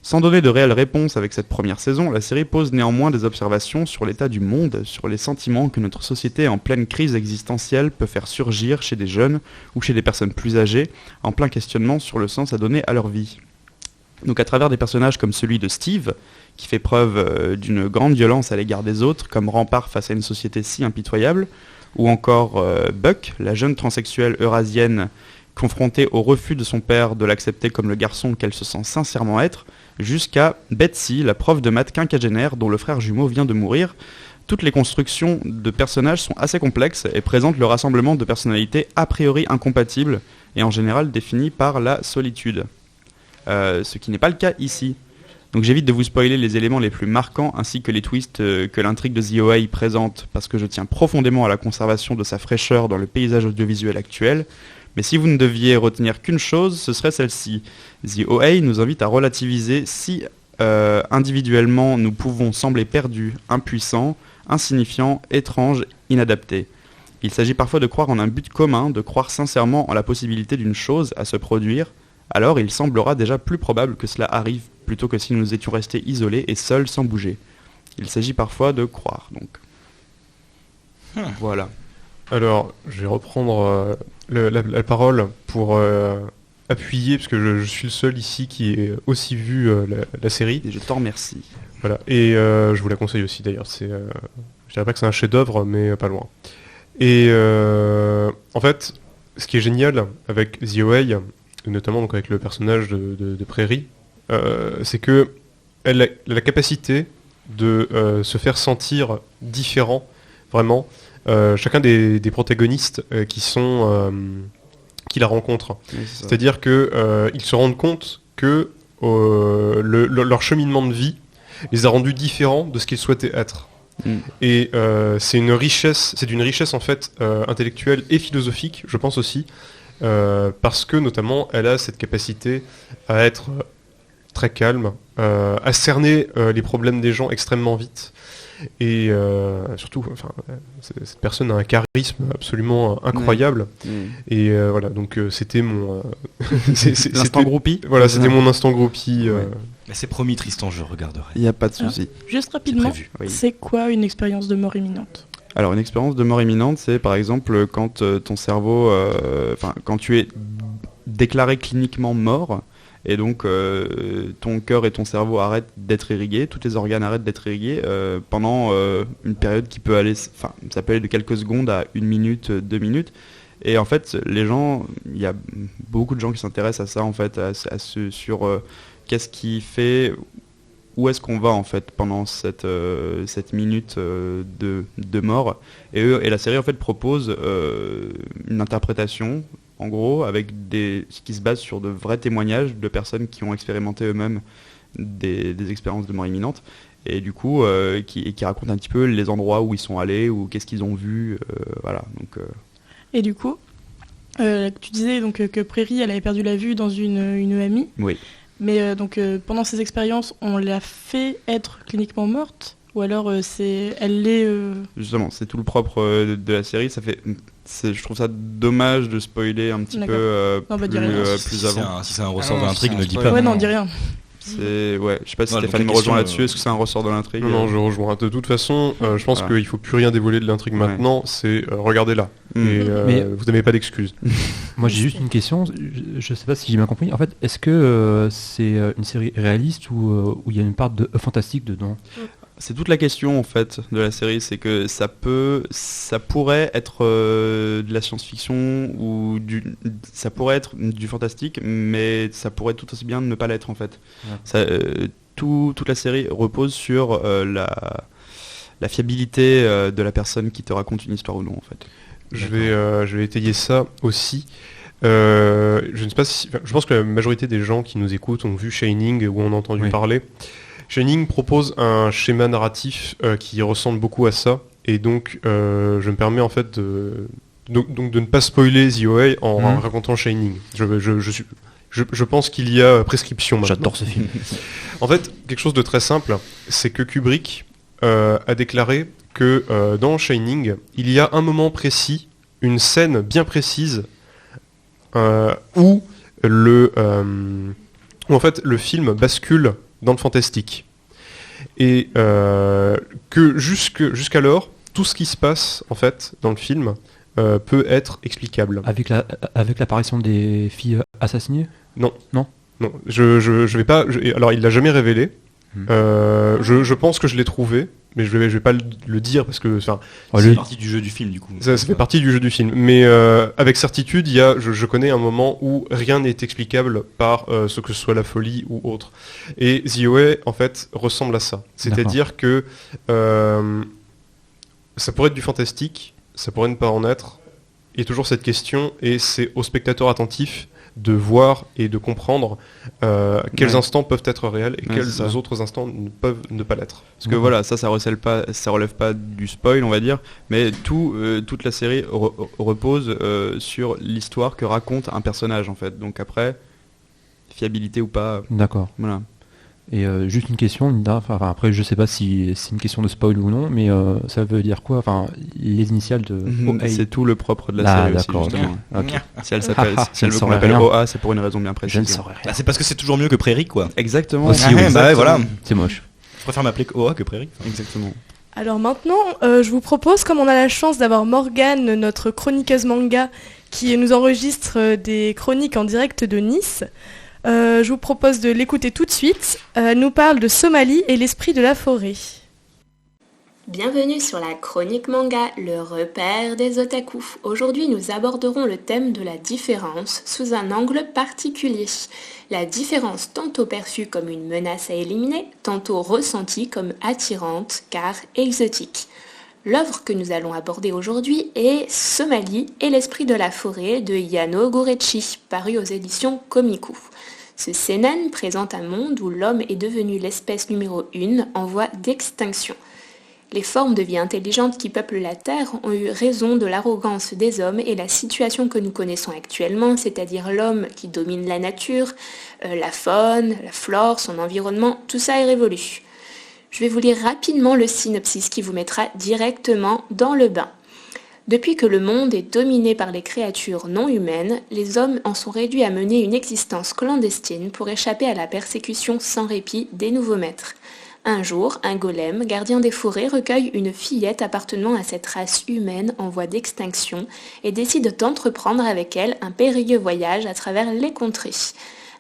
Sans donner de réelles réponses avec cette première saison, la série pose néanmoins des observations sur l'état du monde, sur les sentiments que notre société en pleine crise existentielle peut faire surgir chez des jeunes ou chez des personnes plus âgées, en plein questionnement sur le sens à donner à leur vie. Donc à travers des personnages comme celui de Steve, qui fait preuve d'une grande violence à l'égard des autres, comme rempart face à une société si impitoyable, ou encore Buck, la jeune transsexuelle eurasienne confrontée au refus de son père de l'accepter comme le garçon qu'elle se sent sincèrement être, jusqu'à Betsy, la prof de maths quinquagénaire dont le frère jumeau vient de mourir. Toutes les constructions de personnages sont assez complexes et présentent le rassemblement de personnalités a priori incompatibles et en général définies par la solitude. Ce qui n'est pas le cas ici. Donc j'évite de vous spoiler les éléments les plus marquants ainsi que les twists que l'intrigue de The OA présente parce que je tiens profondément à la conservation de sa fraîcheur dans le paysage audiovisuel actuel. Mais si vous ne deviez retenir qu'une chose, ce serait celle-ci. The OA nous invite à relativiser si individuellement nous pouvons sembler perdus, impuissants, insignifiants, étranges, inadaptés. Il s'agit parfois de croire en un but commun, de croire sincèrement en la possibilité d'une chose à se produire, alors il semblera déjà plus probable que cela arrive plutôt que si nous étions restés isolés et seuls sans bouger. Il s'agit parfois de croire, donc. Voilà. Alors, je vais reprendre la parole pour appuyer, parce que je suis le seul ici qui ait aussi vu la série. Et je t'en remercie. Voilà, et je vous la conseille aussi d'ailleurs. Je dirais pas que c'est un chef-d'œuvre, mais pas loin. Et en fait, ce qui est génial avec The OA, notamment donc avec le personnage de Prairie, c'est que elle a la capacité de se faire sentir différent, vraiment. Chacun des protagonistes qui la rencontrent. Oui, c'est-à-dire que ils se rendent compte que leur cheminement de vie les a rendus différents de ce qu'ils souhaitaient être. Et c'est d'une richesse en fait intellectuelle et philosophique, je pense aussi, parce que notamment elle a cette capacité à être très calme, à cerner les problèmes des gens extrêmement vite. Et surtout, cette personne a un charisme absolument incroyable. Et voilà, donc c'était mon l'instant groupie. Voilà, c'était mon instant groupie. Mais c'est promis, Tristan, je regarderai. Il n'y a pas de souci. Juste rapidement, Oui. c'est quoi une expérience de mort imminente ? Alors une expérience de mort imminente, c'est par exemple quand ton cerveau, quand tu es déclaré cliniquement mort, et donc ton cœur et ton cerveau arrêtent d'être irrigués, tous tes organes arrêtent d'être irrigués pendant une période qui peut aller, ça peut aller de quelques secondes à 1 minute, 2 minutes. Et en fait, les gens, il y a beaucoup de gens qui s'intéressent à ça en fait, sur qu'est-ce qui fait, où est-ce qu'on va en fait pendant cette minute de mort. Et la série en fait propose une interprétation, en gros, avec ce qui se base sur de vrais témoignages de personnes qui ont expérimenté eux-mêmes des expériences de mort imminente, et du coup qui racontent un petit peu les endroits où ils sont allés ou qu'est-ce qu'ils ont vu, voilà. Donc. Et du coup, tu disais donc que Prairie, elle avait perdu la vue dans une amie. Oui. Mais pendant ces expériences, on l'a fait être cliniquement morte, ou alors elle l'est. Justement, c'est tout le propre de la série. Je trouve ça dommage de spoiler un petit peu plus avant. Si c'est un ressort de l'intrigue, ne le dis pas. Ouais, non, dis rien. Je sais pas si Stéphane me rejoint là-dessus. Est-ce que c'est un ressort de l'intrigue ? Non, je rejoins. De toute façon, je pense qu'il faut plus rien dévoiler de l'intrigue maintenant. C'est regardez-là. Et vous n'avez pas d'excuses. Moi, j'ai juste une question. Je sais pas si j'ai bien compris. En fait, est-ce que c'est une série réaliste ou il y a une part de fantastique dedans ? C'est toute la question en fait de la série, c'est que ça pourrait être de la science-fiction ou ça pourrait être du fantastique, mais ça pourrait tout aussi bien ne pas l'être en fait. Ouais. Toute la série repose sur la fiabilité de la personne qui te raconte une histoire ou non en fait. Je vais étayer ça aussi. Je ne sais pas je pense que la majorité des gens qui nous écoutent ont vu Shining ou ont entendu parler. Shining propose un schéma narratif qui ressemble beaucoup à ça, et donc je me permets en fait de ne pas spoiler The OA en racontant Shining. Je pense qu'il y a prescription maintenant. J'adore ce film. En fait, quelque chose de très simple, c'est que Kubrick a déclaré que dans Shining, il y a un moment précis, une scène bien précise, où en fait le film bascule dans le fantastique. Et que jusqu'alors, tout ce qui se passe en fait dans le film peut être explicable. Avec l'apparition des filles assassinées ? Non. Je vais pas. Alors il l'a jamais révélé. Je pense que je l'ai trouvé, mais je vais pas le dire parce que ça fait partie du jeu du film du coup. Ça fait partie du jeu du film, mais avec certitude, je connais un moment où rien n'est explicable par ce que ce soit la folie ou autre. Et The OA en fait ressemble à ça, c'est-à-dire que ça pourrait être du fantastique, ça pourrait ne pas en être. Il y a toujours cette question, et c'est au spectateur attentif de voir et de comprendre quels Ouais. instants peuvent être réels et Ouais, quels c'est ça. autres instants ne peuvent ne pas l'être. Parce que voilà, ça relève pas du spoil, on va dire, mais toute la série repose sur l'histoire que raconte un personnage en fait. Donc après, fiabilité ou pas, D'accord. voilà. Et juste une question, Linda, enfin après je sais pas si c'est une question de spoil ou non, mais ça veut dire quoi? Enfin, les initiales de OA. C'est tout le propre de la Ah, série aussi, d'accord, justement. ok. Si elle s'appelle, si Je elle ne veut qu'on saurais l'appelle rien. OA, c'est pour une raison bien précise. Je ne saurais rien. Bah, c'est parce que c'est toujours mieux que Prairie, quoi. Exactement. Aussi, Ah, oui. bah ouais, voilà. C'est moche. Je préfère m'appeler OA que Prairie. Exactement. Alors maintenant, je vous propose, comme on a la chance d'avoir Morgane, notre chroniqueuse manga, qui nous enregistre des chroniques en direct de Nice, je vous propose de l'écouter tout de suite. Elle nous parle de Somalie et l'esprit de la forêt. Bienvenue sur la chronique manga, le repère des otaku. Aujourd'hui, nous aborderons le thème de la différence sous un angle particulier. La différence tantôt perçue comme une menace à éliminer, tantôt ressentie comme attirante car exotique. L'œuvre que nous allons aborder aujourd'hui est Somalie et l'esprit de la forêt de Yano Gorechi, paru aux éditions Komiku. Ce seinen présente un monde où l'homme est devenu l'espèce numéro 1 en voie d'extinction. Les formes de vie intelligentes qui peuplent la Terre ont eu raison de l'arrogance des hommes et la situation que nous connaissons actuellement, c'est-à-dire l'homme qui domine la nature, la faune, la flore, son environnement, tout ça est révolu. Je vais vous lire rapidement le synopsis qui vous mettra directement dans le bain. Depuis que le monde est dominé par les créatures non humaines, les hommes en sont réduits à mener une existence clandestine pour échapper à la persécution sans répit des nouveaux maîtres. Un jour, un golem, gardien des forêts, recueille une fillette appartenant à cette race humaine en voie d'extinction et décide d'entreprendre avec elle un périlleux voyage à travers les contrées.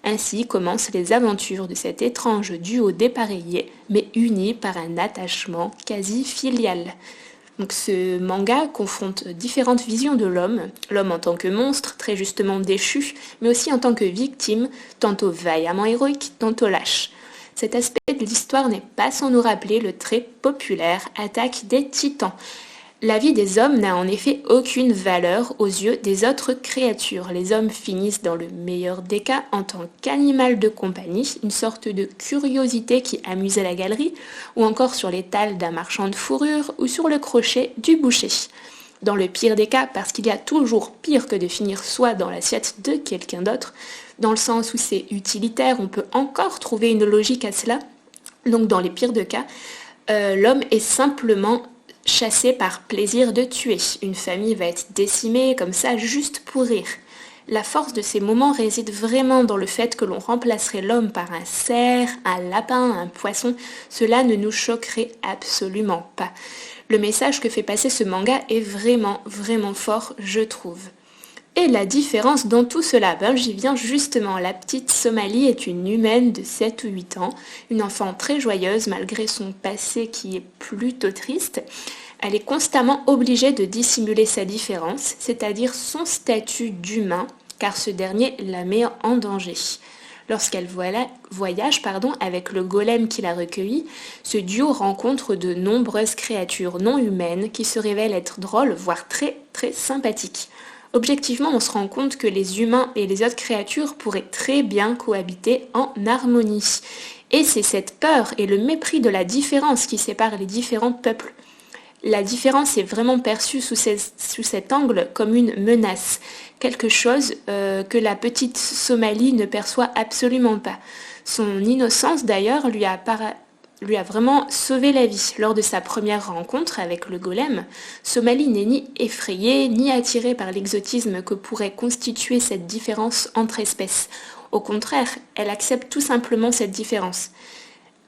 Ainsi commencent les aventures de cet étrange duo dépareillé, mais uni par un attachement quasi filial. Donc ce manga confronte différentes visions de l'homme en tant que monstre, très justement déchu, mais aussi en tant que victime, tantôt vaillamment héroïque, tantôt lâche. Cet aspect de l'histoire n'est pas sans nous rappeler le très populaire Attaque des Titans. La vie des hommes n'a en effet aucune valeur aux yeux des autres créatures. Les hommes finissent dans le meilleur des cas en tant qu'animal de compagnie, une sorte de curiosité qui amuse à la galerie, ou encore sur l'étal d'un marchand de fourrure ou sur le crochet du boucher. Dans le pire des cas, parce qu'il y a toujours pire que de finir soi dans l'assiette de quelqu'un d'autre, dans le sens où c'est utilitaire, on peut encore trouver une logique à cela. Donc dans les pires de cas, l'homme est simplement chassé par plaisir de tuer. Une famille va être décimée comme ça juste pour rire. La force de ces moments réside vraiment dans le fait que l'on remplacerait l'homme par un cerf, un lapin, un poisson. Cela ne nous choquerait absolument pas. Le message que fait passer ce manga est vraiment, vraiment fort, je trouve. Et la différence dans tout cela, j'y viens justement. La petite Somalie est une humaine de 7 ou 8 ans, une enfant très joyeuse malgré son passé qui est plutôt triste. Elle est constamment obligée de dissimuler sa différence, c'est-à-dire son statut d'humain, car ce dernier la met en danger. Lorsqu'elle voyage avec le golem qui l'a recueilli, ce duo rencontre de nombreuses créatures non humaines qui se révèlent être drôles, voire très très sympathiques. Objectivement, on se rend compte que les humains et les autres créatures pourraient très bien cohabiter en harmonie. Et c'est cette peur et le mépris de la différence qui séparent les différents peuples. La différence est vraiment perçue sous cet angle comme une menace, quelque chose que la petite Somalie ne perçoit absolument pas. Son innocence d'ailleurs lui a vraiment sauvé la vie. Lors de sa première rencontre avec le golem, Somalie n'est ni effrayée ni attirée par l'exotisme que pourrait constituer cette différence entre espèces. Au contraire, elle accepte tout simplement cette différence.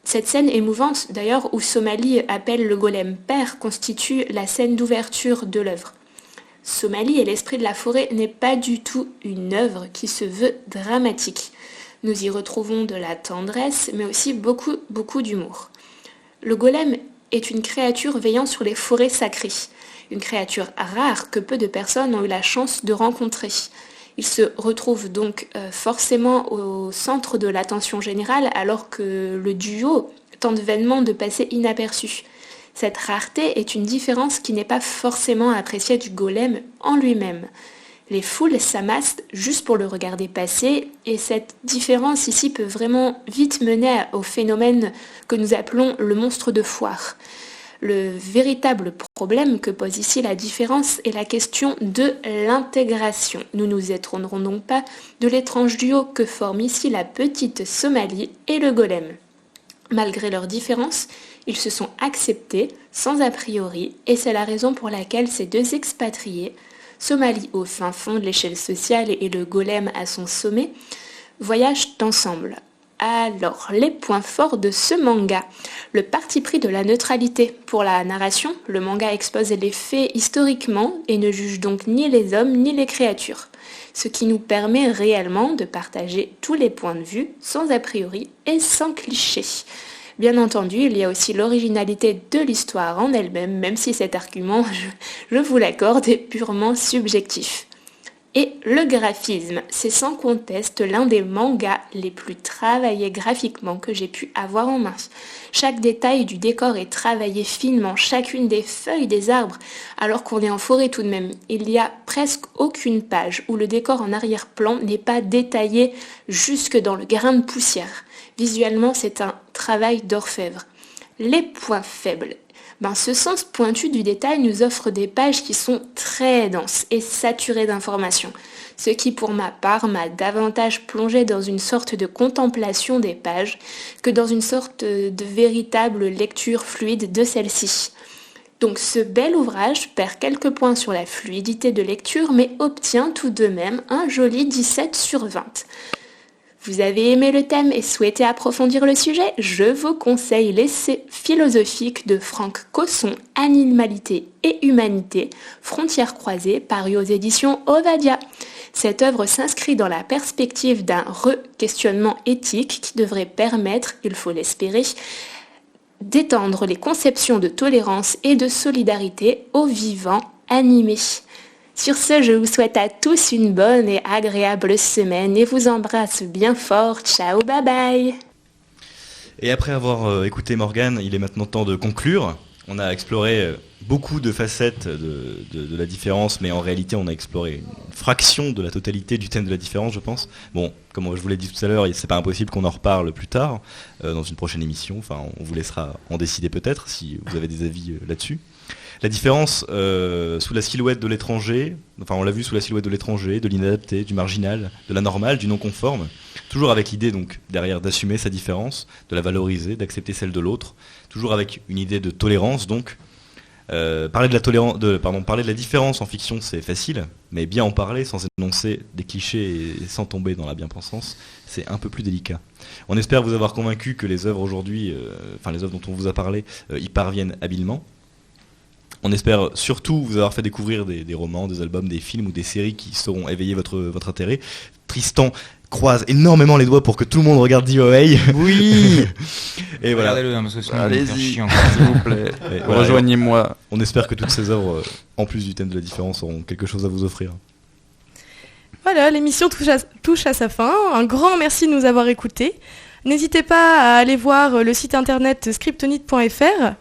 Cette scène émouvante, d'ailleurs, où Somalie appelle le golem père, constitue la scène d'ouverture de l'œuvre. Somalie et l'esprit de la forêt n'est pas du tout une œuvre qui se veut dramatique. Nous y retrouvons de la tendresse, mais aussi beaucoup, beaucoup d'humour. Le golem est une créature veillant sur les forêts sacrées, une créature rare que peu de personnes ont eu la chance de rencontrer. Il se retrouve donc forcément au centre de l'attention générale alors que le duo tente vainement de passer inaperçu. Cette rareté est une différence qui n'est pas forcément appréciée du golem en lui-même. Les foules s'amassent juste pour le regarder passer et cette différence ici peut vraiment vite mener au phénomène que nous appelons le monstre de foire. Le véritable problème que pose ici la différence est la question de l'intégration. Nous nous étonnerons donc pas de l'étrange duo que forment ici la petite Somalie et le golem. Malgré leurs différences, ils se sont acceptés sans a priori et c'est la raison pour laquelle ces deux expatriés, Somalie au fin fond de l'échelle sociale et le golem à son sommet, voyagent ensemble. Alors, les points forts de ce manga. Le parti pris de la neutralité. Pour la narration, le manga expose les faits historiquement et ne juge donc ni les hommes ni les créatures. Ce qui nous permet réellement de partager tous les points de vue sans a priori et sans cliché. Bien entendu, il y a aussi l'originalité de l'histoire en elle-même, même si cet argument, je vous l'accorde, est purement subjectif. Et le graphisme, c'est sans conteste l'un des mangas les plus travaillés graphiquement que j'ai pu avoir en main. Chaque détail du décor est travaillé finement, chacune des feuilles des arbres, alors qu'on est en forêt tout de même. Il n'y a presque aucune page où le décor en arrière-plan n'est pas détaillé jusque dans le grain de poussière. Visuellement, c'est un travail d'orfèvre. Les points faibles. Ce sens pointu du détail nous offre des pages qui sont très denses et saturées d'informations, ce qui pour ma part m'a davantage plongé dans une sorte de contemplation des pages que dans une sorte de véritable lecture fluide de celle-ci. Donc ce bel ouvrage perd quelques points sur la fluidité de lecture mais obtient tout de même un joli 17 sur 20. Vous avez aimé le thème et souhaitez approfondir le sujet? Je vous conseille l'essai philosophique de Franck Cosson, Animalité et Humanité, Frontières croisées, paru aux éditions Ovadia. Cette œuvre s'inscrit dans la perspective d'un re-questionnement éthique qui devrait permettre, il faut l'espérer, d'étendre les conceptions de tolérance et de solidarité aux vivants animés. Sur ce, je vous souhaite à tous une bonne et agréable semaine et vous embrasse bien fort. Ciao, bye bye. Et après avoir écouté Morgane, il est maintenant temps de conclure. On a exploré beaucoup de facettes de la différence, mais en réalité on a exploré une fraction de la totalité du thème de la différence, je pense. Bon, comme je vous l'ai dit tout à l'heure, c'est pas impossible qu'on en reparle plus tard, dans une prochaine émission. Enfin, on vous laissera en décider peut-être, si vous avez des avis là-dessus. La différence sous la silhouette de l'étranger, enfin on l'a vu sous la silhouette de l'étranger, de l'inadapté, du marginal, de l'anormal, du non-conforme, toujours avec l'idée donc derrière d'assumer sa différence, de la valoriser, d'accepter celle de l'autre, toujours avec une idée de tolérance donc. Parler de la différence en fiction c'est facile, mais bien en parler sans énoncer des clichés et sans tomber dans la bien-pensance, c'est un peu plus délicat. On espère vous avoir convaincu que les œuvres aujourd'hui, les œuvres dont on vous a parlé, y parviennent habilement. On espère surtout vous avoir fait découvrir des romans, des albums, des films ou des séries qui sauront éveiller votre intérêt. Tristan croise énormément les doigts pour que tout le monde regarde DOA. Oui. Et voilà. Regardez-le, parce que sinon, allez-y, s'il vous plaît. Voilà, rejoignez-moi. On espère que toutes ces œuvres, en plus du thème de la différence, auront quelque chose à vous offrir. Voilà, l'émission touche à sa fin. Un grand merci de nous avoir écoutés. N'hésitez pas à aller voir le site internet scriptonite.fr.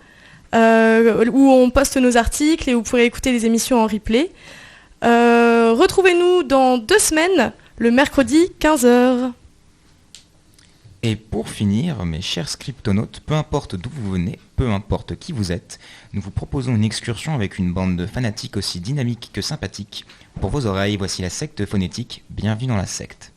Où on poste nos articles et où vous pourrez écouter les émissions en replay. Retrouvez-nous dans 2 semaines, le mercredi 15h. Et pour finir, mes chers scriptonautes, peu importe d'où vous venez, peu importe qui vous êtes, nous vous proposons une excursion avec une bande de fanatiques aussi dynamique que sympathique. Pour vos oreilles, voici la secte phonétique. Bienvenue dans la secte.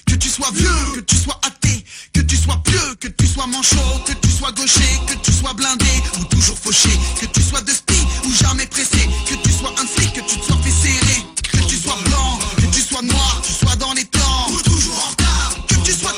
Que tu sois vieux, que tu sois athée, que tu sois pieux, que tu sois manchot, que tu sois gaucher, que tu sois blindé ou toujours fauché, que tu sois de spi ou jamais pressé, que tu sois un flic, que tu te sois fait serrer, que tu sois blanc, que tu sois noir, tu sois dans les temps ou toujours en retard, que tu sois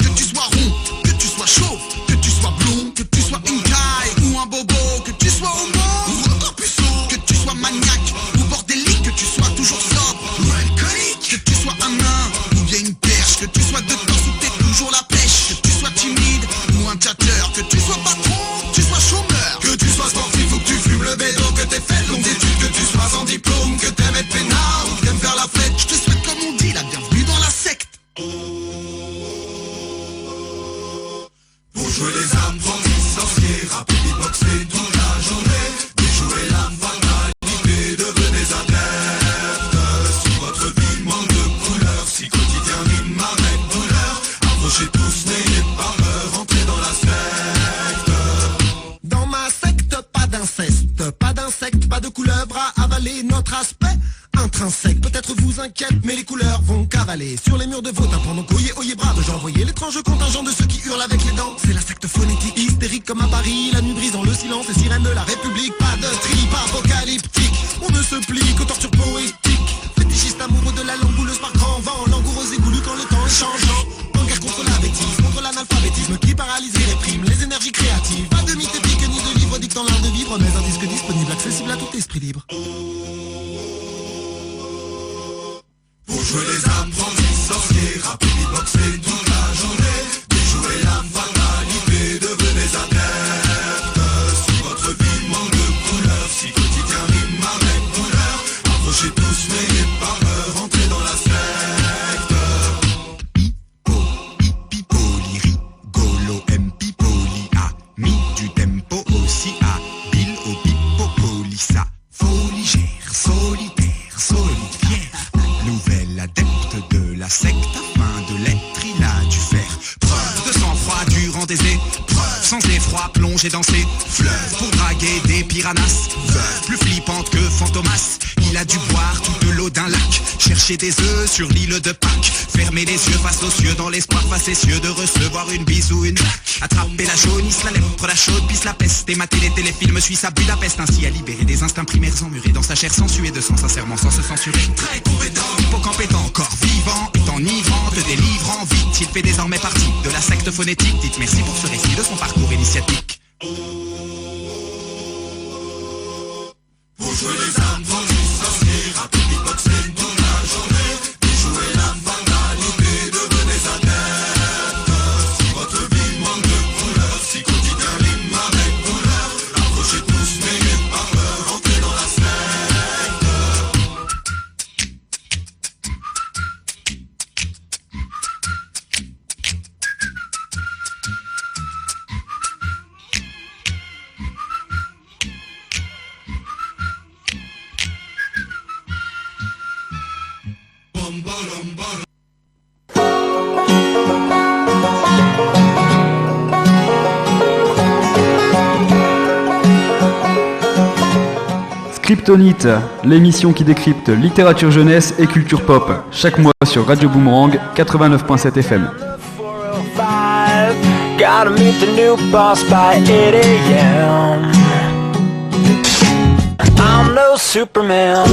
que tu sois rond, que tu sois chaud, que tu sois blond, que tu sois une caille ou un bobo, que tu sois homo ou encore plus sourd, que tu sois maniaque ou bordélique, que tu sois toujours sobre ou alcoolique, que tu sois un nain ou bien une perche, que tu sois de temps ou t'es toujours la pêche, que tu sois timide ou un tchatteur, que tu sois patron, que tu sois chômeur, que tu sois sportif ou que tu fumes le bédo, que t'aies fait longue d'études, que tu sois sans diplôme, que t'aimes être peinard ou que t'aimes faire la fête, je te souhaite comme on dit la bienvenue dans la secte. Pour jouer les âmes, bandits, sorciers, rapper, beatboxer toute la journée, déjouer l'âme fatalité, devenez adeptes. Si votre vie manque de couleur, si quotidien rime avec douleur, approchez tous, n'ayez pas peur, entrez dans la secte. Dans ma secte, pas d'inceste, pas d'insectes, pas de couleuvre à avaler, notre aspect intrinsèque peut-être vous inquiète, mais les couleurs vont cavaler sur les murs de vos tympans. Donc oyez, oyez brave, j'ai envoyé l'étrange contingent de ceux qui hurlent avec les dents. C'est la secte phonétique, hystérique comme à Paris, la nuit brisant le silence, les sirènes de la République. Pas de trip apocalyptique, on ne se plie qu'aux tortures poétiques. Fétichiste amoureux de la langouleuse par grand vent, langoureux et goulu quand le temps est changeant. En guerre contre la bêtise, contre l'analphabétisme qui paralyse et réprime les énergies créatives. Pas de mythe épique ni de livre dictant l'art de vivre, mais un disque disponible, accessible à tout esprit libre. Pour jouer les âmes, bandits, sorciers, rapper, beatboxer toute la journée, déjouer l'âme fatalité, devenez adeptes. Si votre vie manque de couleur, si quotidien rime avec douleur, approchez tous, n'ayez pas peur, entrez dans la secte. Hippo, rigolo, empipoli, ami du tempo aussi, habile au pipopolissa, foligère, solitaire, solidaire. Nouvel adepte de la secte, afin de l'être, il a dû faire preuve de sang-froid durant des épreuves, sans effroi, plonger dans ses fleuves pour draguer des piranhas. Veuve plus flippante que Fantomas, il a dû boire toute l'eau d'un lac, chercher des œufs sur l'île de Pâques, fermer les yeux face aux cieux dans l'espoir facétieux de recevoir une bise ou une claque. Attraper la jaunisse, la lèpre, la chaude pisse, la peste, et mater les téléfilms suisses à Budapest, ainsi à libérer des instincts primaires emmurés dans sa chair sensuée de sang, sincèrement sans se censurer. Très compétent, hippocampe encore vivant, est enivrant, te délivrant vite, il fait désormais partie de la secte phonétique. Dites merci pour ce récit de son parcours initiatique. Pour jouer les âmes, bandits, sorciers, rapper, beatboxer toute la journée, déjouer l'âme fatalité, devenez adeptes. Si votre vie manque de couleur, si quotidien rime avec douleur, approchez tous, n'ayez pas peur, entrez dans la secte. Scriptonite, l'émission qui décrypte littérature jeunesse et culture pop, chaque mois sur Radio Boomerang 89.7 FM. Gotta meet the new boss by 8 a.m. I'm no Superman.